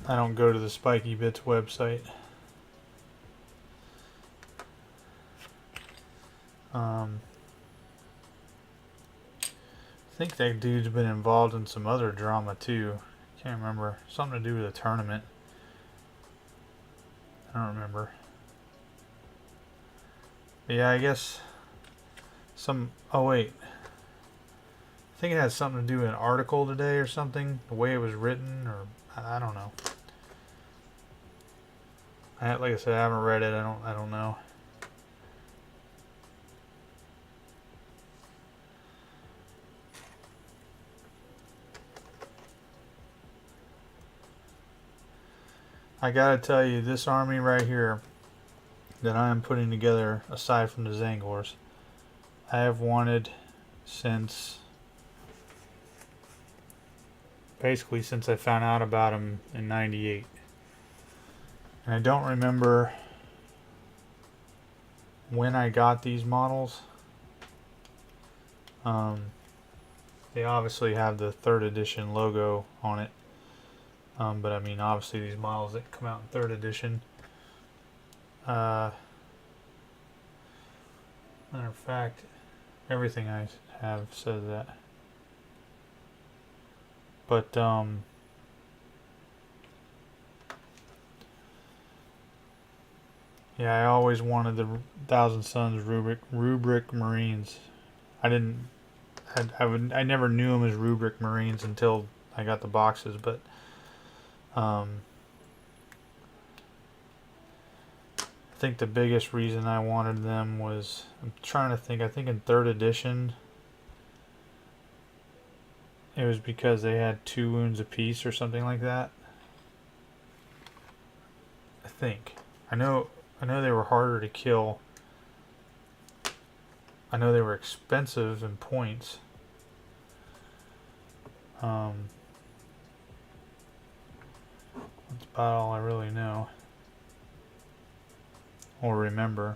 I don't go to the Spiky Bits website. I think that dude's been involved in some other drama too. Can't remember. Something to do with a tournament. I don't remember. But yeah, I guess some... oh wait. I think it had something to do with an article today or something. The way it was written, or... I don't know. Like I said, I haven't read it. I don't know. I gotta tell you, this army right here that I am putting together, aside from the Zangors, I have wanted since... basically since I found out about them in '98. And I don't remember when I got these models. They obviously have the 3rd edition logo on it. But I mean, obviously these models that come out in 3rd edition. Matter of fact, everything I have says that. But, yeah, I always wanted the Thousand Suns rubric Marines. I never knew them as rubric Marines until I got the boxes, but I think the biggest reason I wanted them was, I'm trying to think, I think in 3rd edition it was because they had 2 wounds apiece or something like that. I think. I know they were harder to kill. I know they were expensive in points. That's about all I really know or remember.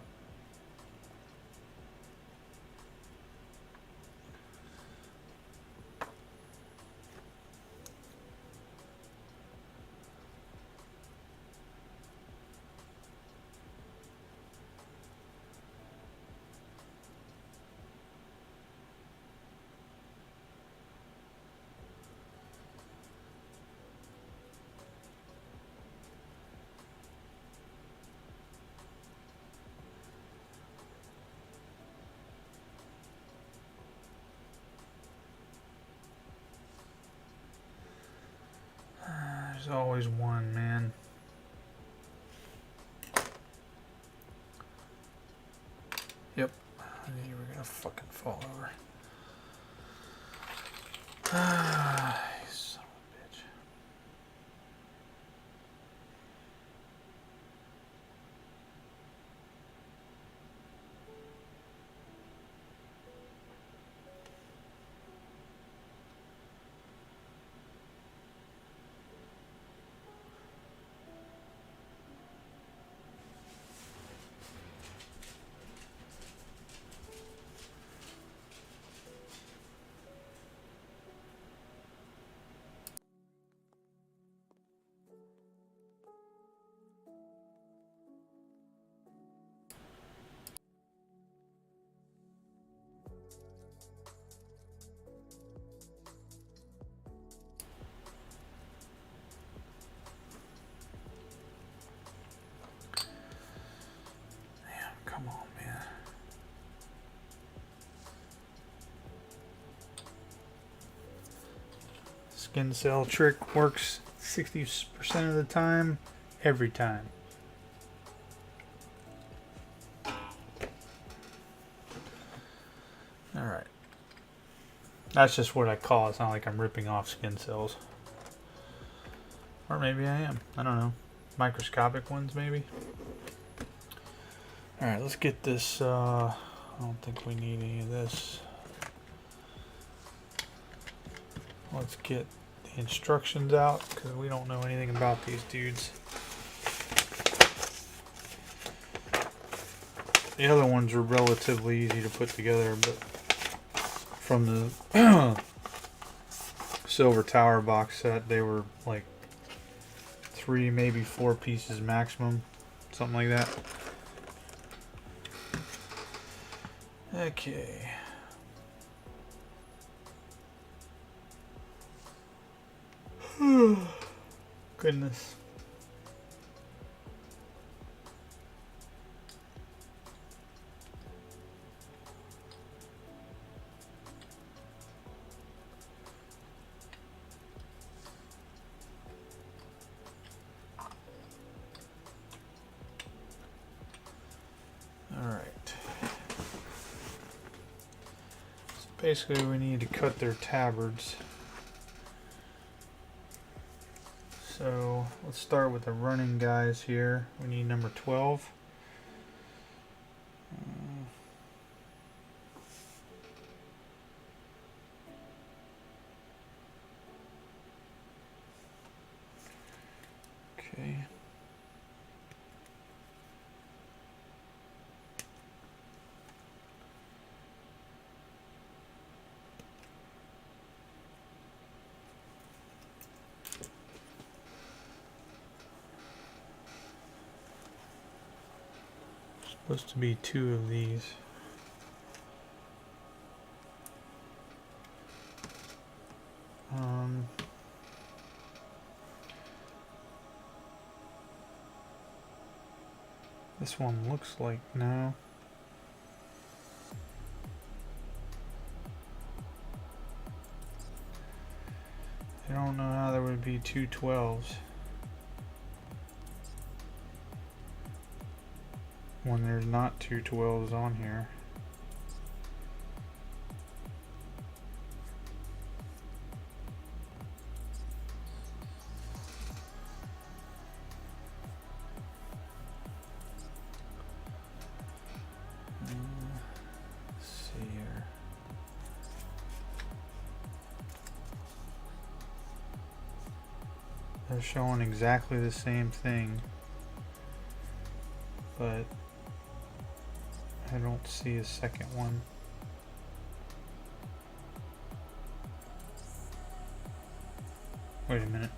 There's always one, man. Yep. I knew you were gonna fucking fall over. Ah, you son of a bitch. skin cell trick works 60% of the time, every time. Alright. That's just what I call it. It's not like I'm ripping off skin cells. Or maybe I am. I don't know. Microscopic ones, maybe. Alright, let's get this. I don't think we need any of this. Let's get the instructions out because we don't know anything about these dudes. The other ones were relatively easy to put together, but from the Silver Tower box set, they were like 3, maybe 4 pieces maximum, something like that. Okay. Goodness. All right. So basically we need to cut their tabards. So let's start with the running guys here. We need number 12. Okay. Supposed to be 2 of these. This one looks like no. I don't know how there would be 2 12s. When there's not 2 12s on here. Let's see here. They're showing exactly the same thing, but I don't see a second one. Wait a minute.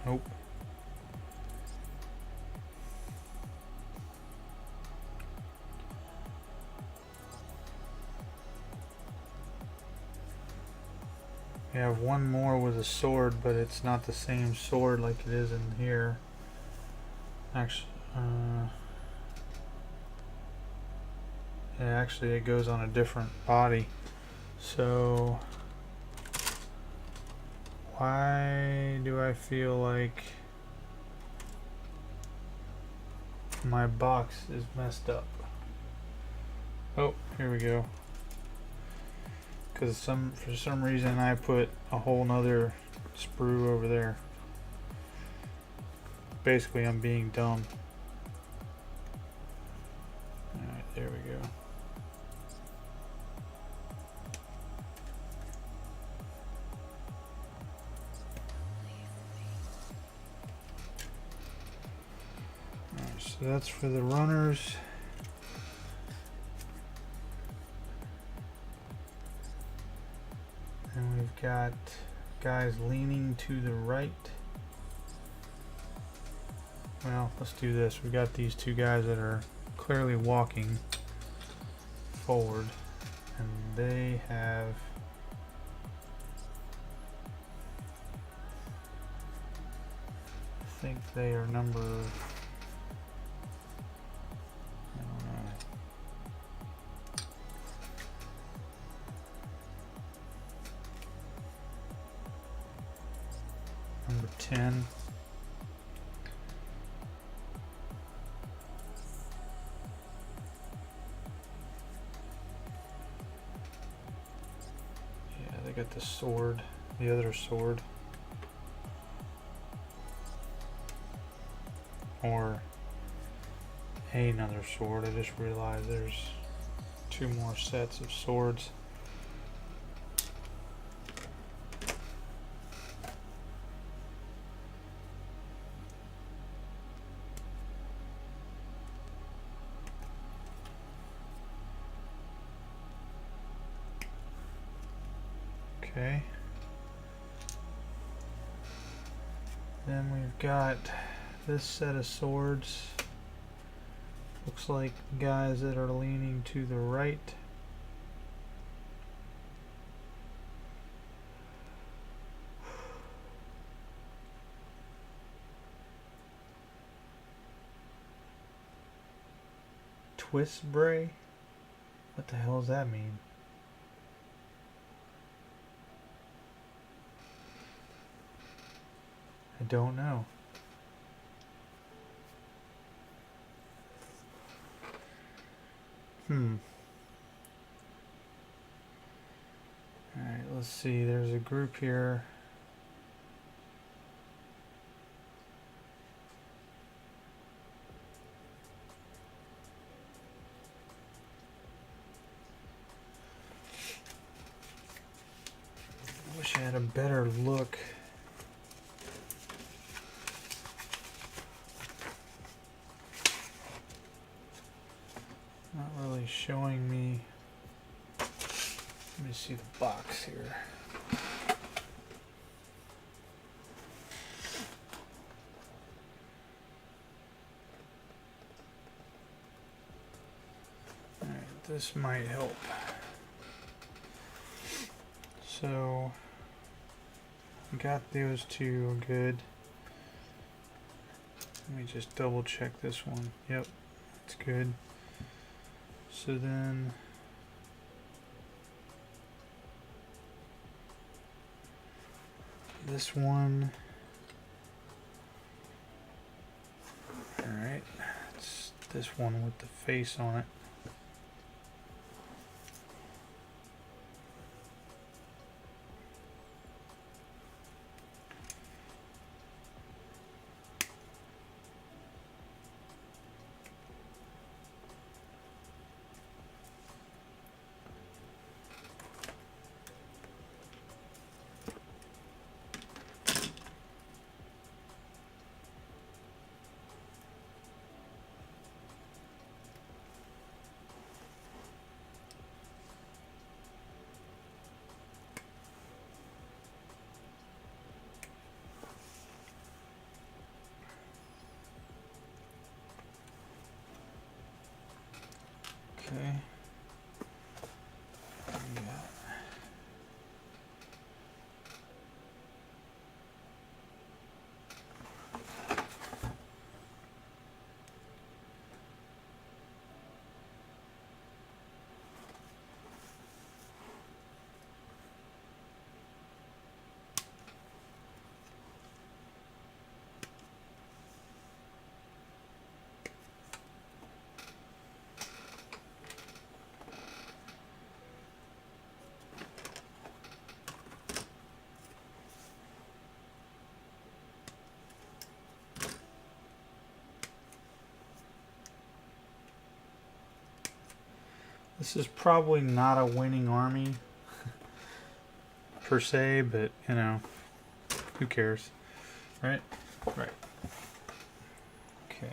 Nope. We have one more with a sword, but it's not the same sword like it is in here. Actually, yeah, actually it goes on a different body. So why do I feel like my box is messed up? Oh, here we go. Because for some reason I put a whole nother sprue over there. Basically I'm being dumb. Alright, there we go. Alright, so that's for the runners. And we've got guys leaning to the right. Well, let's do this. We've got these 2 guys that are clearly walking forward, and they have I think they are number, I don't know. 10. Yeah, they got the sword, the other sword. Or another sword. I just realized there's 2 more sets of swords. Okay. Then we've got this set of swords. Looks like guys that are leaning to the right. Twist Bray? What the hell does that mean? I don't know. Alright, let's see. There's a group here. I wish I had a better look. Not really showing me. Let me see the box here. Alright, this might help. So, got those 2 good. Let me just double check this one. Yep, it's good. So then this one, alright, it's this one with the face on it. Okay. Yeah. This is probably not a winning army per se, but you know, who cares, right? Right. Okay.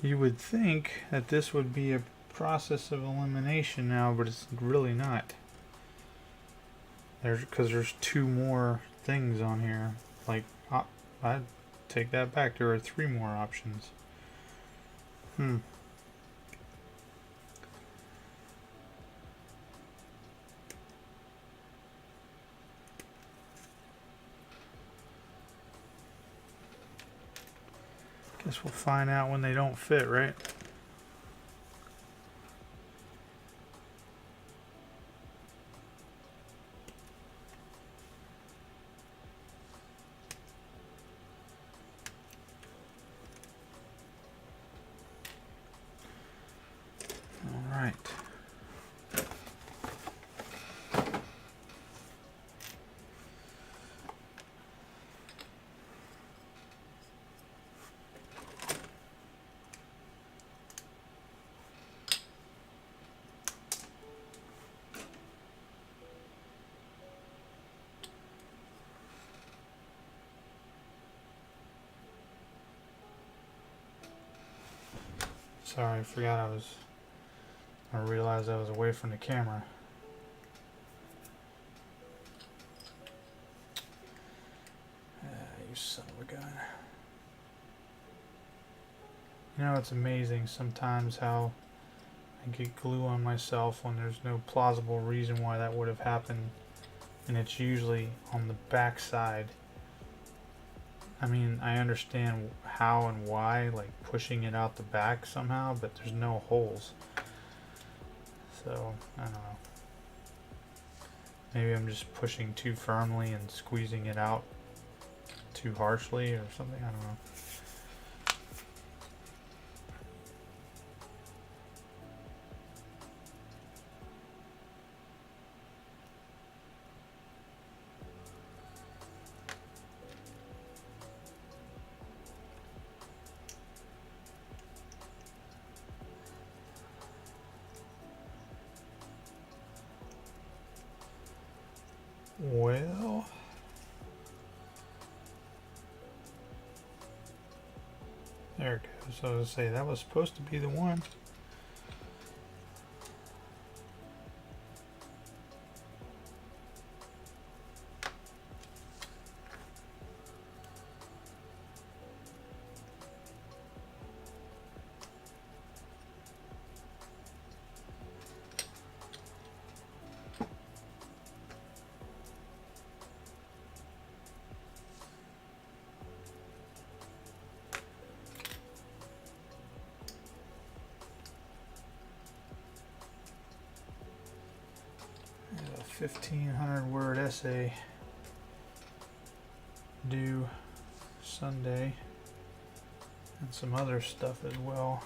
You would think that this would be a process of elimination now, but it's really not. Because there's 2 more things on here. Like, I'd take that back. There are 3 more options. Guess we'll find out when they don't fit, right? All right. Sorry, I forgot I realized I was away from the camera. You son of a gun. You know, it's amazing sometimes how I get glue on myself when there's no plausible reason why that would have happened, and it's usually on the back side. I mean, I understand how and why, like pushing it out the back somehow, but there's no holes. So, I don't know. Maybe I'm just pushing too firmly and squeezing it out too harshly or something, I don't know. Well, there it goes. So I was gonna say that was supposed to be the one. A 1,500 word essay due Sunday, and some other stuff as well.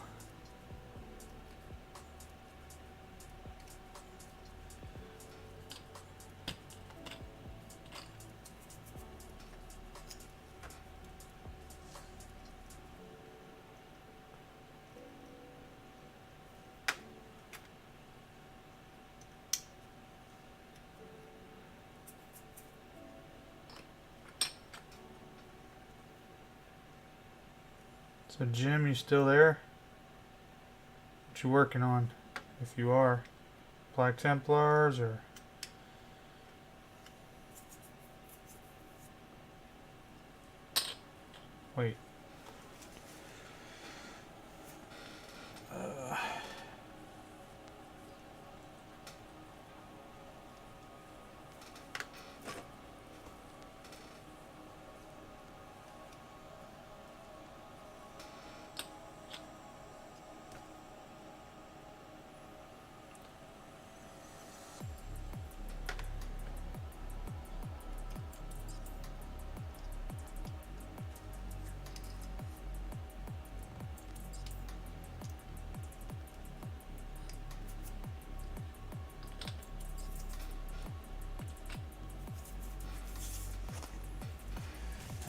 So Jim, you still there? What you working on? If you are, Black Templars or wait.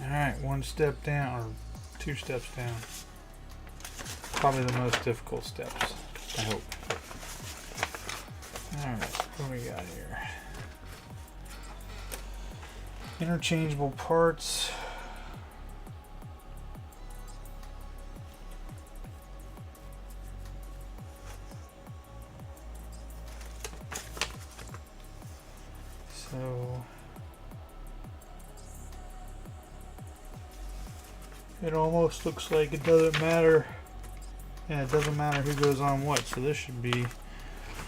Alright, one step down, or 2 steps down. Probably the most difficult steps, I hope. Alright, what do we got here? Interchangeable parts. So it almost looks like it doesn't matter. Yeah, it doesn't matter who goes on what. So this should be,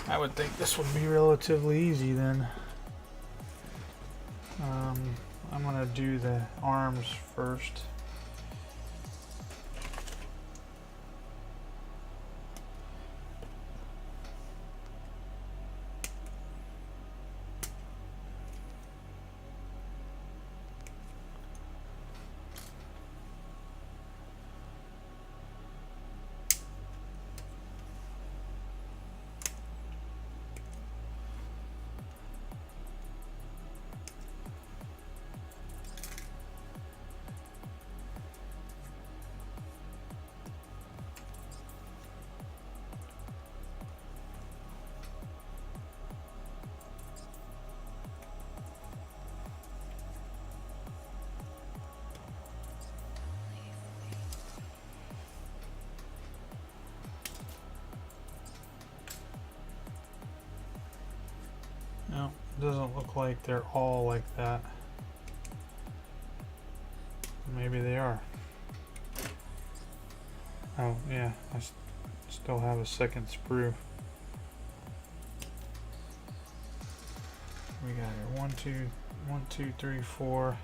I would think this would be relatively easy then. I'm gonna do the arms first. doesn't look like they're all like that. Maybe they are. Oh yeah, I still have a second sprue. We got here 1, 2, 3, 4.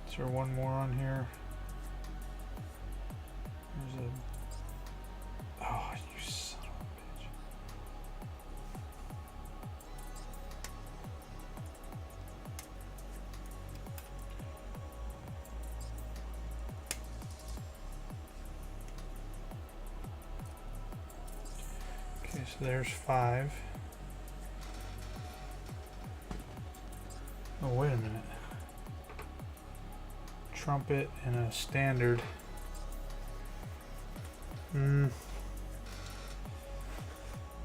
Is there one more on here? There's a. Oh, you son of a bitch. Okay, so there's 5. Oh, wait a minute. Trumpet and a standard.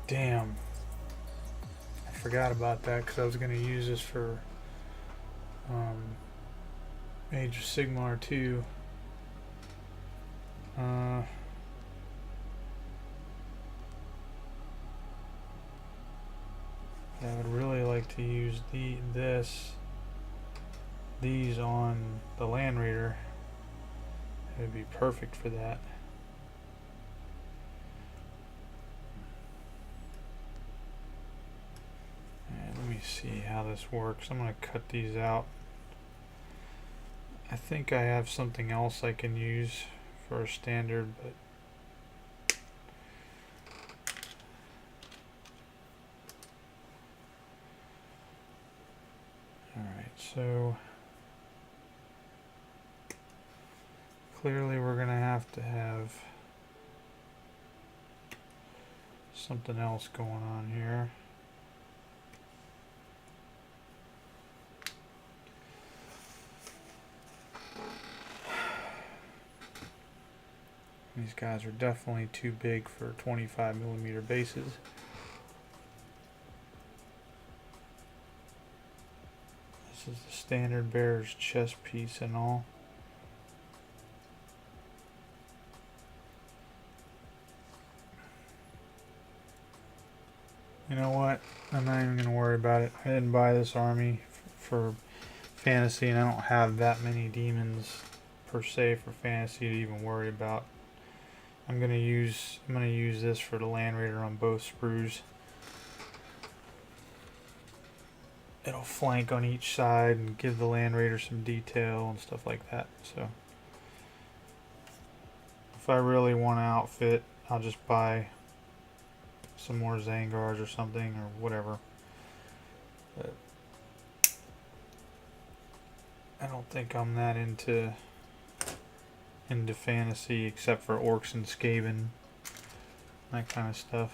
Damn. I forgot about that because I was going to use this for Age of Sigmar 2. I would really like to use these on the Land Raider. It would be perfect for that. And let me see how this works. I'm going to cut these out. I think I have something else I can use for a standard, but alright, so clearly we're going to have something else going on here. These guys are definitely too big for 25mm bases. This is the standard bearer's chest piece and all. You know what? I'm not even going to worry about it. I didn't buy this army for fantasy, and I don't have that many demons per se for fantasy to even worry about. I'm gonna use this for the Land Raider on both sprues. It'll flank on each side and give the Land Raider some detail and stuff like that. So if I really want to outfit, I'll just buy some more Zangors or something or whatever. But I don't think I'm that into fantasy except for orcs and Skaven, that kind of stuff.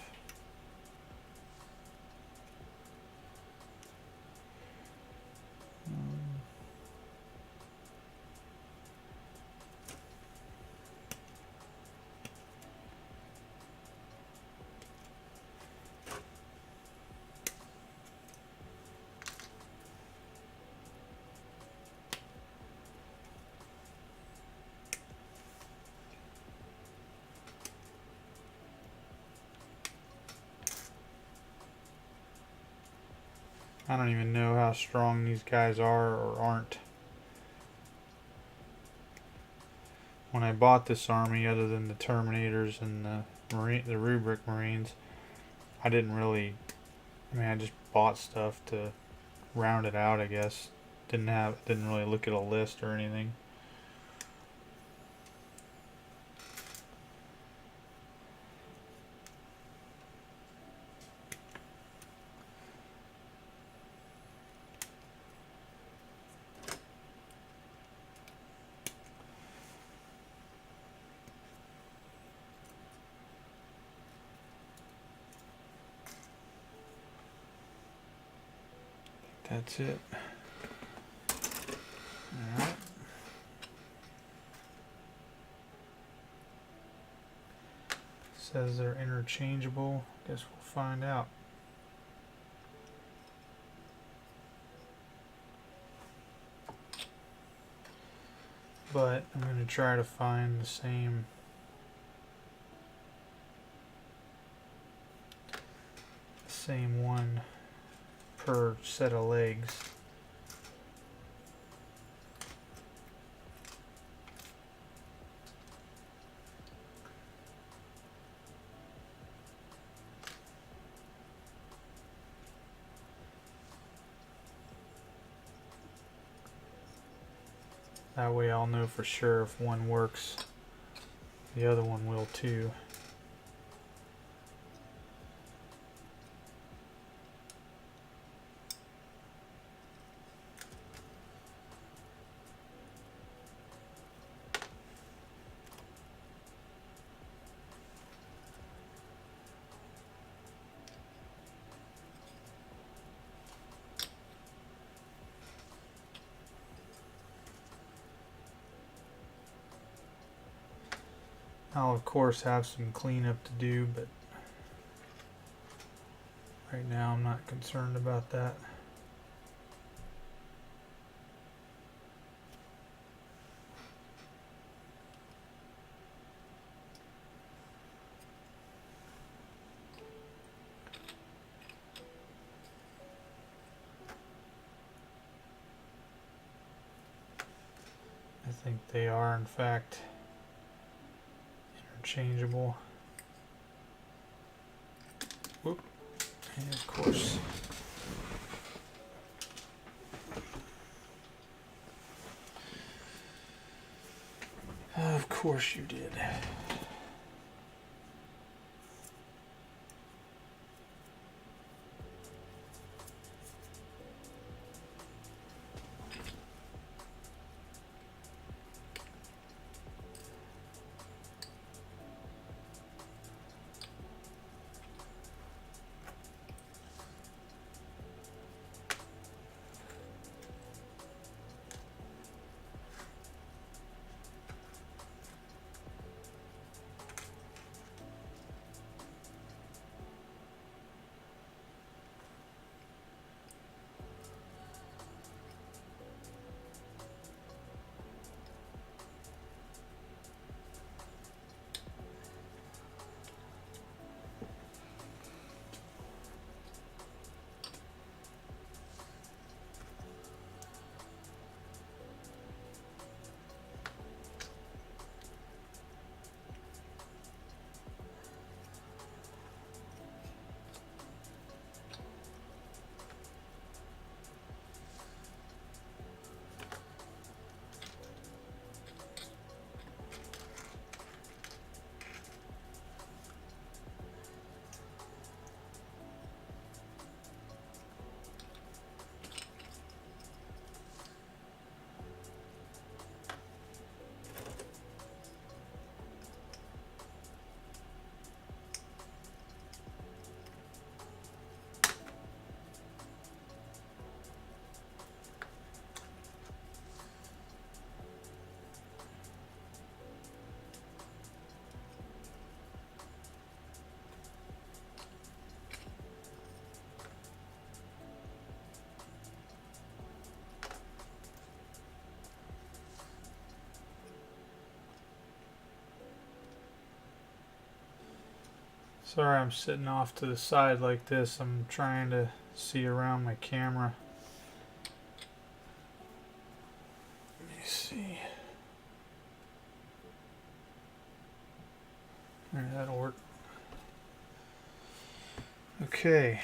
I don't even know how strong these guys are or aren't. When I bought this army, other than the Terminators and the Rubric Marines, I didn't really. I mean, I just bought stuff to round it out, I guess. Didn't really look at a list or anything. That's it. Alright. Says they're interchangeable. Guess we'll find out. But I'm going to try to find the same one per set of legs. That way I'll know for sure if one works, the other one will too. I'll of course have some cleanup to do, but right now I'm not concerned about that. I think they are in fact interchangeable. Whoop. And of course, you did. Sorry I'm sitting off to the side like this. I'm trying to see around my camera. Let me see. There, that'll work. Okay.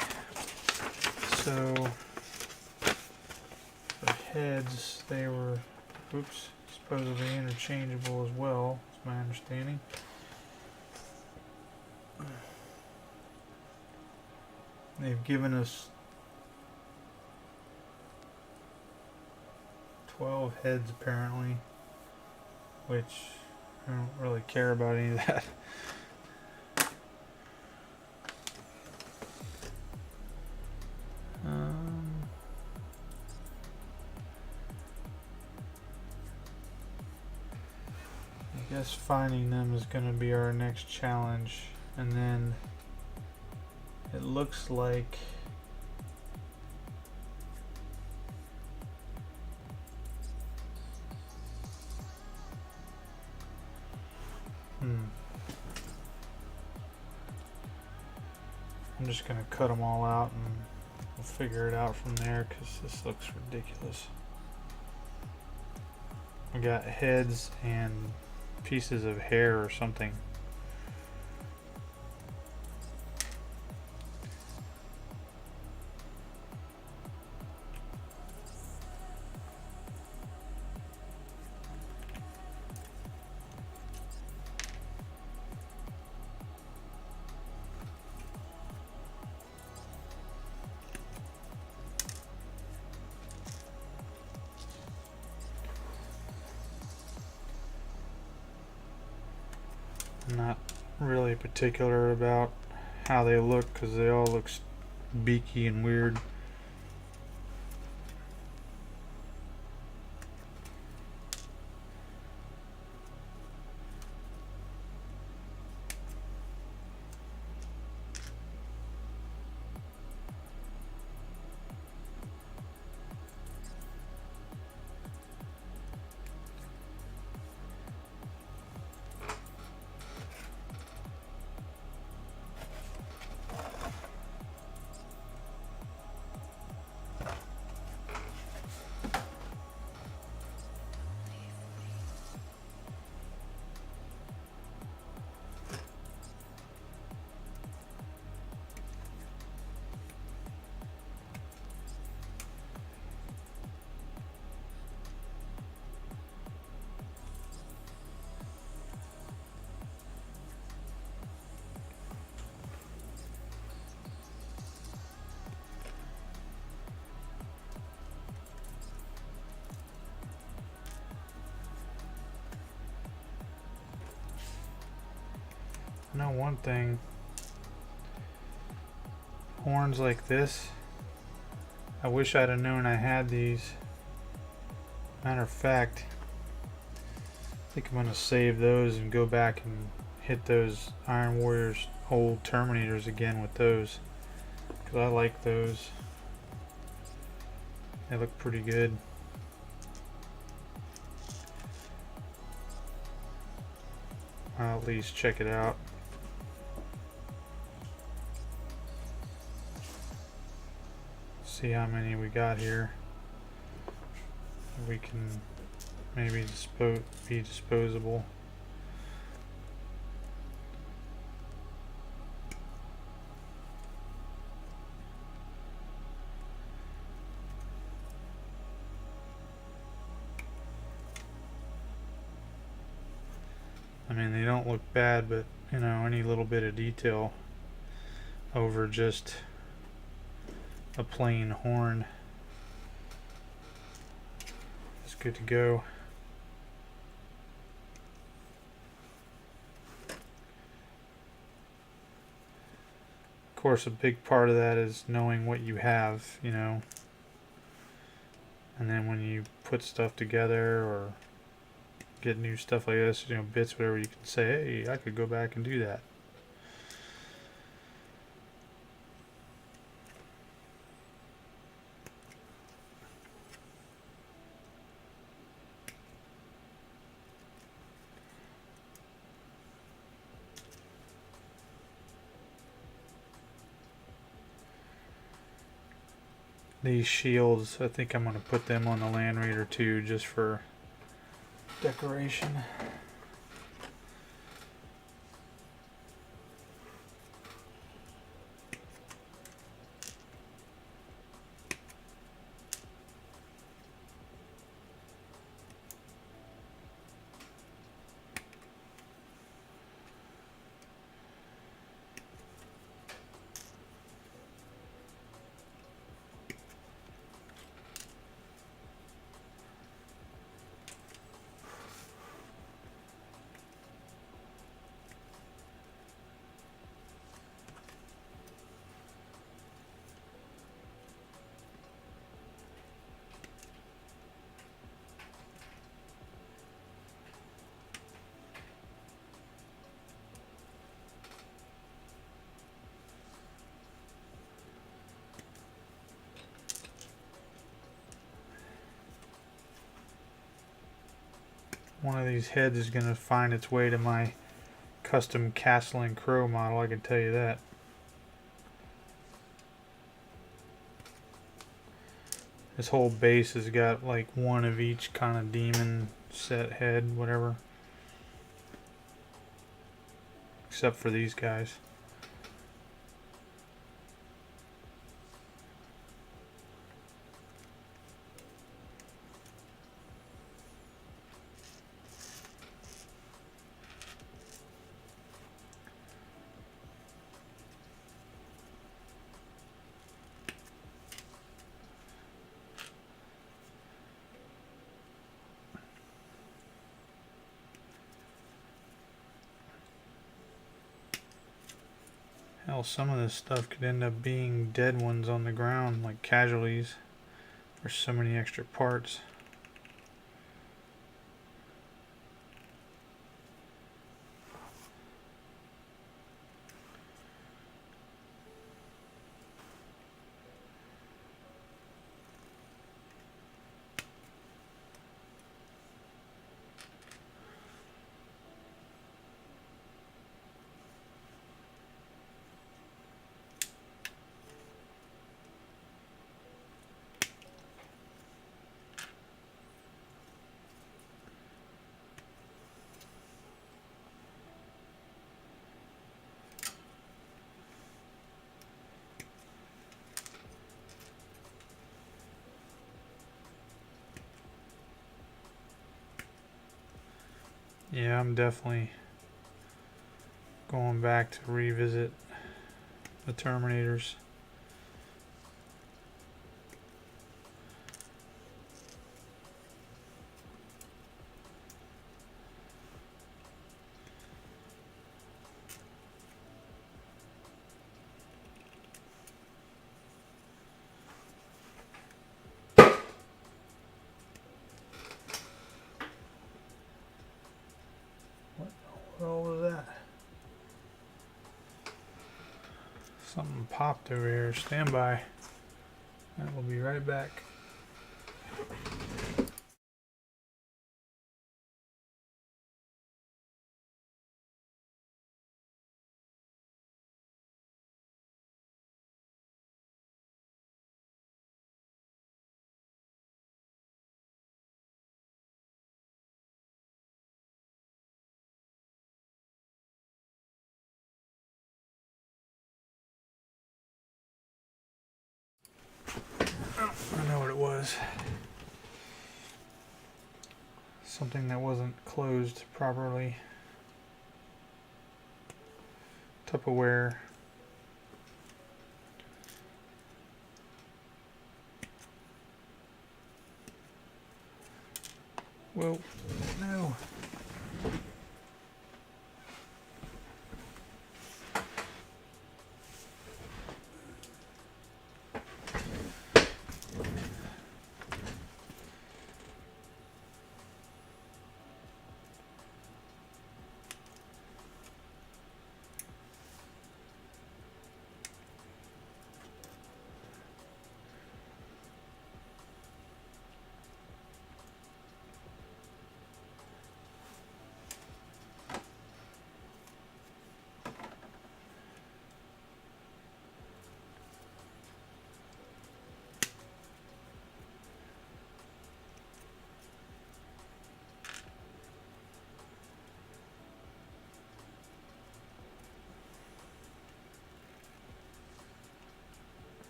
So the heads, they were, oops, supposedly interchangeable as well, is my understanding. They've given us 12 heads apparently, which I don't really care about any of that. I guess finding them is going to be our next challenge, and then it looks like I'm just going to cut them all out and We'll figure it out from there because this looks ridiculous. We got heads and pieces of hair or something. I'm not really particular about how they look because they all look beaky and weird. Know one thing, horns like this, I wish I'd have known I had these. Matter of fact, I think I'm going to save those and go back and hit those Iron Warriors old Terminators again with those, because I like those. They look pretty good. I'll at least check it out. See how many we got here. We can maybe be disposable. I mean, they don't look bad, but you know, any little bit of detail over just a plain horn is good to go. Of course, a big part of that is knowing what you have, you know, and then when you put stuff together or get new stuff like this, you know, bits, whatever, you can say, hey, I could go back and do that. These shields, I think I'm going to put them on the Land Raider too, just for decoration. One of these heads is going to find its way to my custom Castle and Crow model, I can tell you that. This whole base has got like one of each kind of demon set head, whatever. Except for these guys. Hell, some of this stuff could end up being dead ones on the ground, like casualties. There's so many extra parts. Yeah, I'm definitely going back to revisit the Terminators. What all was that? Something popped over here. Stand by. I will be right back. I know what it was. Something that wasn't closed properly. Tupperware. Whoa, no.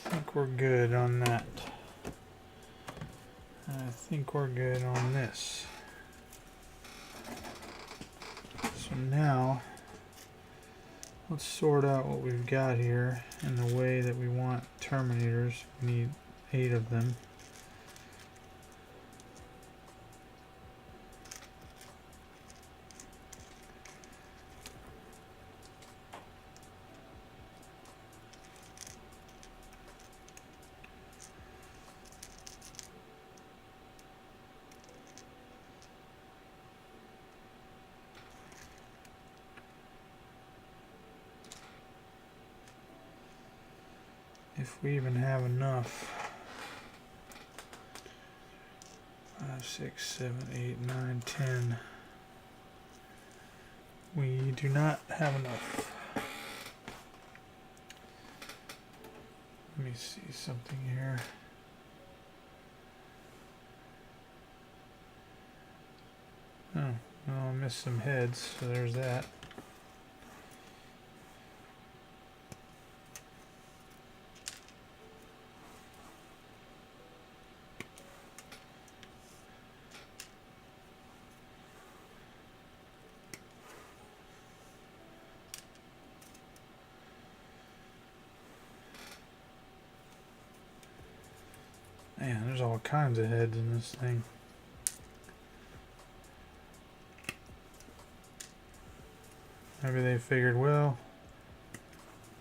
I think we're good on that. I think we're good on this. So now, let's sort out what we've got here in the way that we want Terminators. We need 8 of them. If we even have enough. 5, 6, 7, 8, 9, 10. We do not have enough. Let me see something here. Oh, well, I missed some heads, so there's that. Man, there's all kinds of heads in this thing. Maybe they figured, well,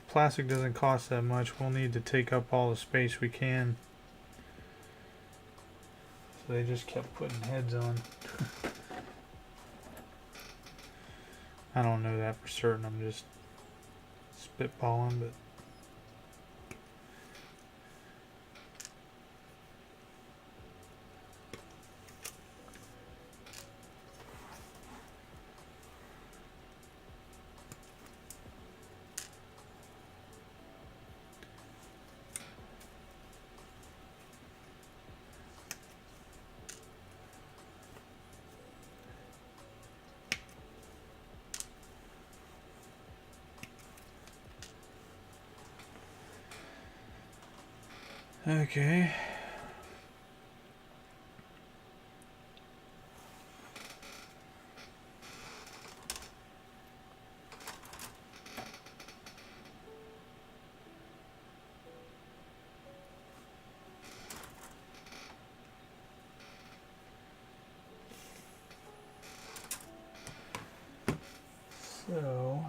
plastic doesn't cost that much. We'll need to take up all the space we can. So they just kept putting heads on. I don't know that for certain. I'm just spitballing, but okay. So,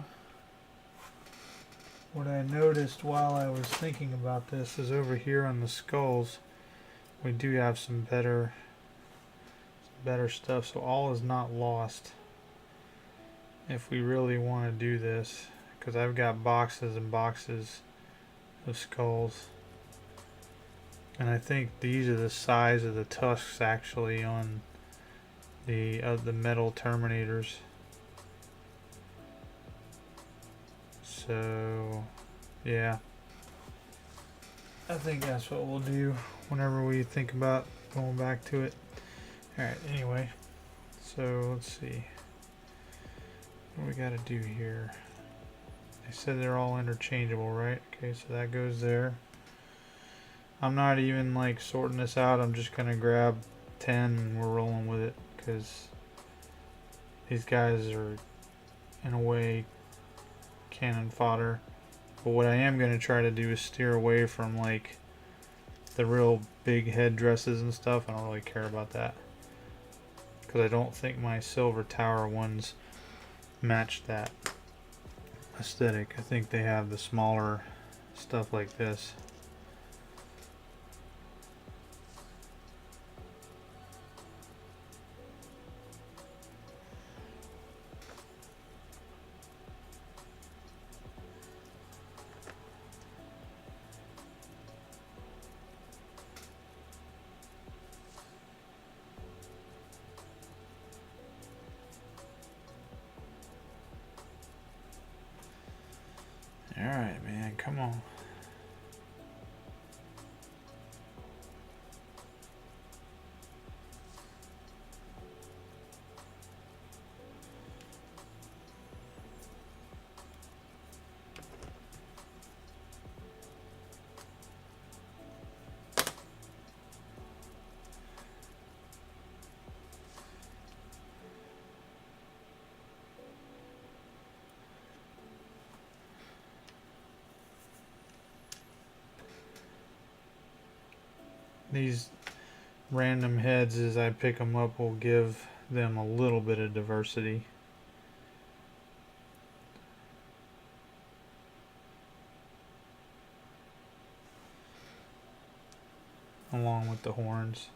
what I noticed while I was thinking about this is over here on the skulls, we do have some better stuff, so all is not lost if we really want to do this, because I've got boxes and boxes of skulls, and I think these are the size of the tusks actually on the metal Terminators. So yeah, I think that's what we'll do whenever we think about going back to it. Alright, anyway, so let's see what we gotta do here. They said they're all interchangeable, right? Okay, so that goes there. I'm not even like sorting this out. I'm just gonna grab 10 and we're rolling with it, because these guys are in a way cannon fodder. But what I am going to try to do is steer away from like the real big headdresses and stuff. I don't really care about that, because I don't think my silver tower ones match that aesthetic. I think they have the smaller stuff like this. Alright, man, come on. These random heads, as I pick them up, will give them a little bit of diversity. Along with the horns.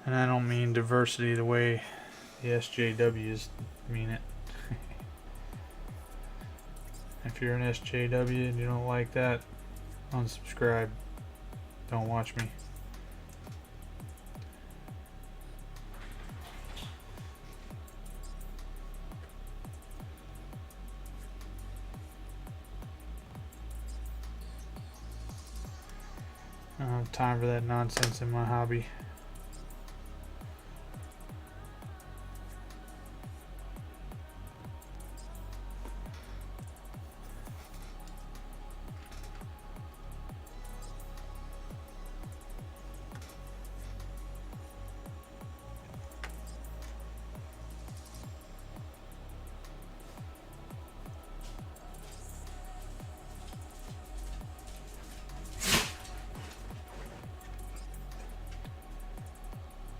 And I don't mean diversity the way the SJWs mean it. If you're an SJW and you don't like that, unsubscribe. Don't watch me. I don't have time for that nonsense in my hobby.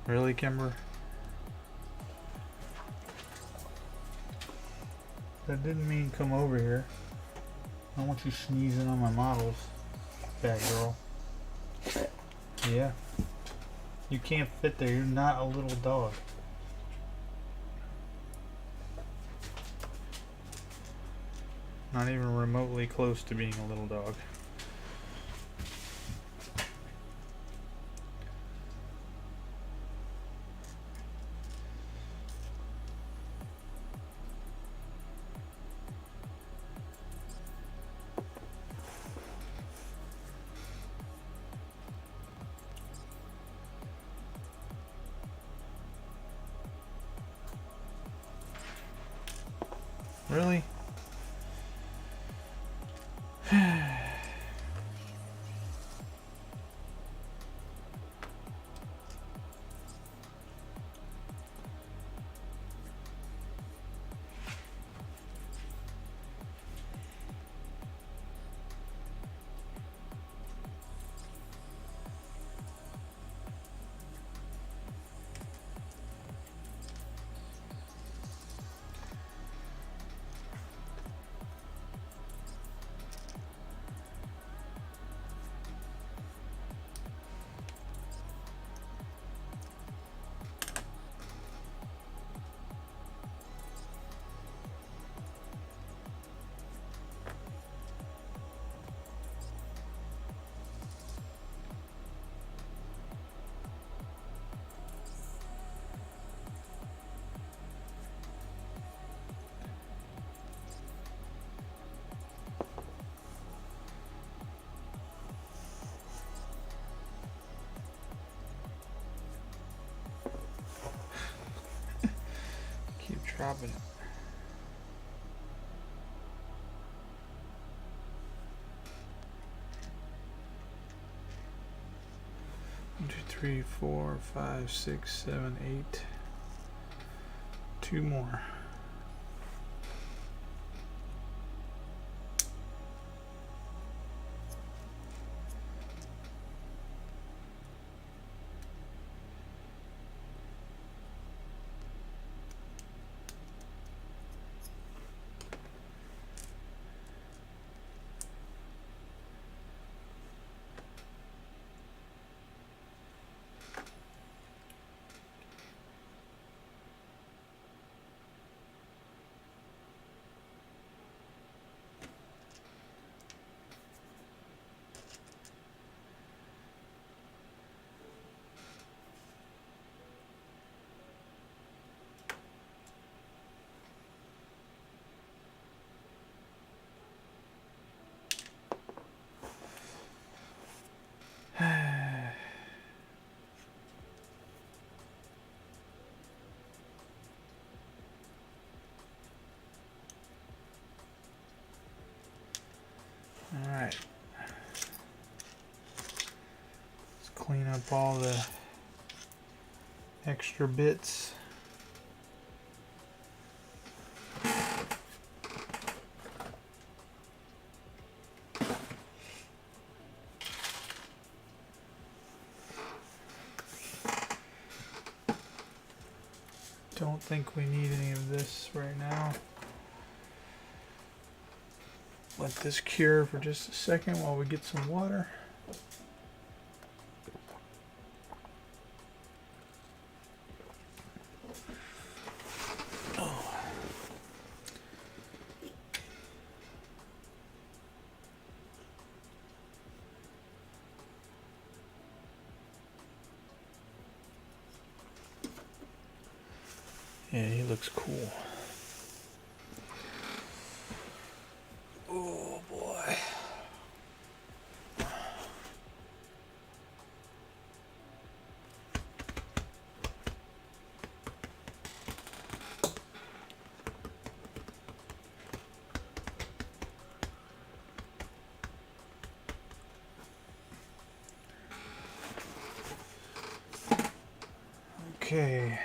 Really, Kimber? That didn't mean come over here. I don't want you sneezing on my models, bad girl. Yeah. You can't fit there. You're not a little dog. Not even remotely close to being a little dog. Really? Dropping it. 1, 2, 3, 4, 5, 6, 7, 8. 2 more. Alright. Let's clean up all the extra bits. Don't think we need any of this right now. Let this cure for just a second while we get some water. Yeah, he looks cool. Oh boy. Okay.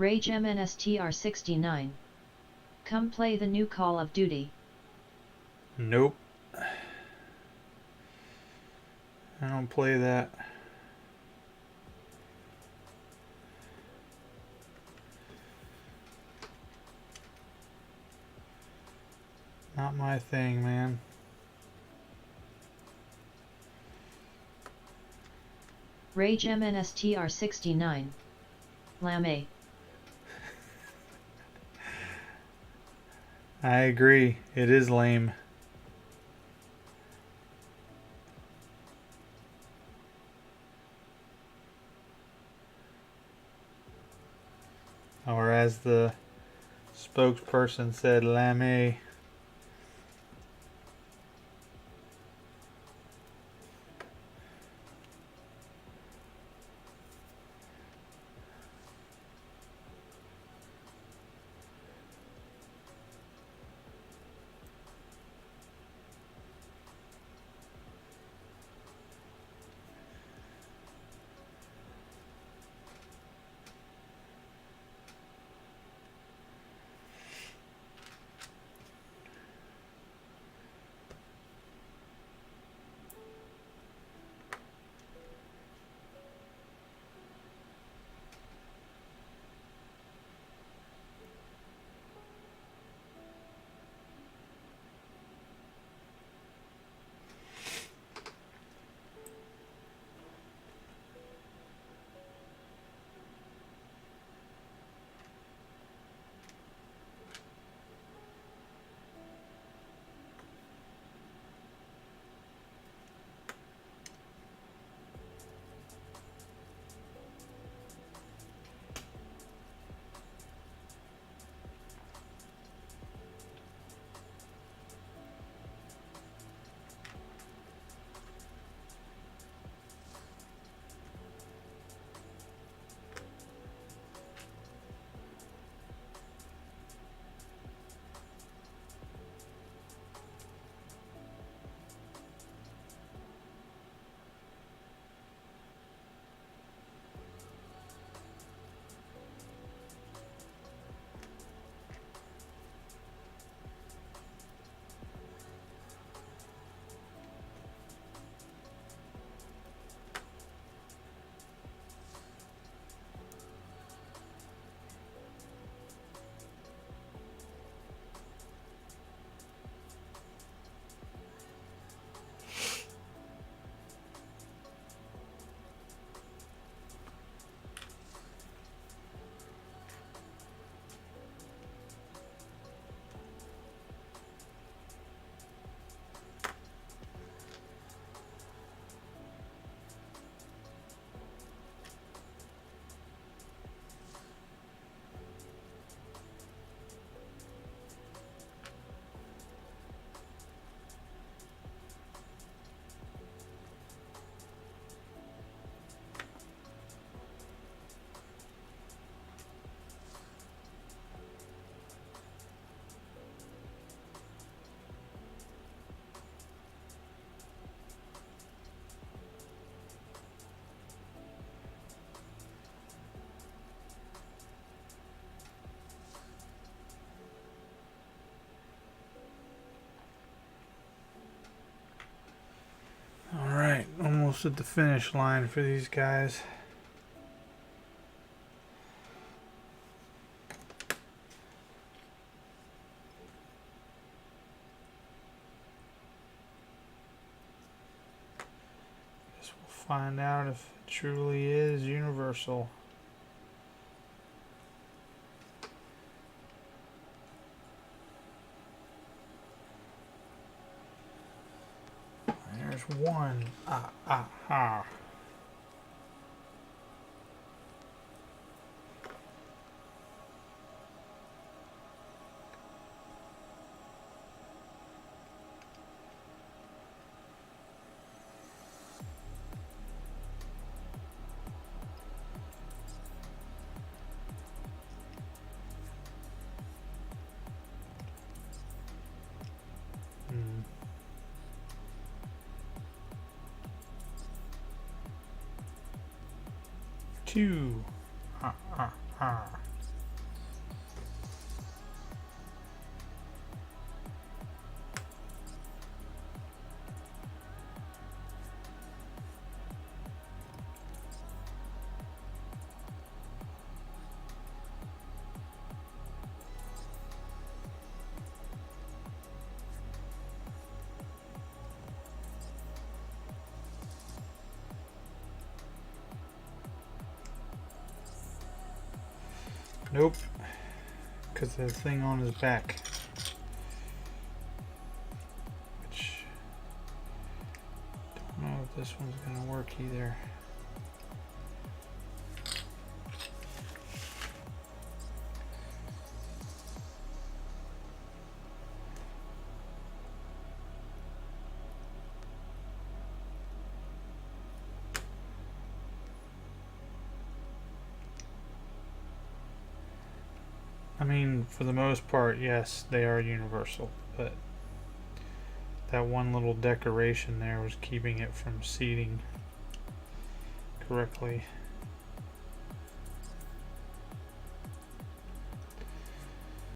Rage MNSTR69. Come play the new Call of Duty. Nope. I don't play that. Not my thing, man. Rage MNSTR69. Lame. I agree. It is lame. Or as the spokesperson said, lame. almost at the finish line for these guys. Guess we'll find out if it truly is universal. There's one. Ah. Two. Nope, because the thing on his back, which don't know if this one's gonna work either. I mean, for the most part, yes, they are universal, but that one little decoration there was keeping it from seating correctly.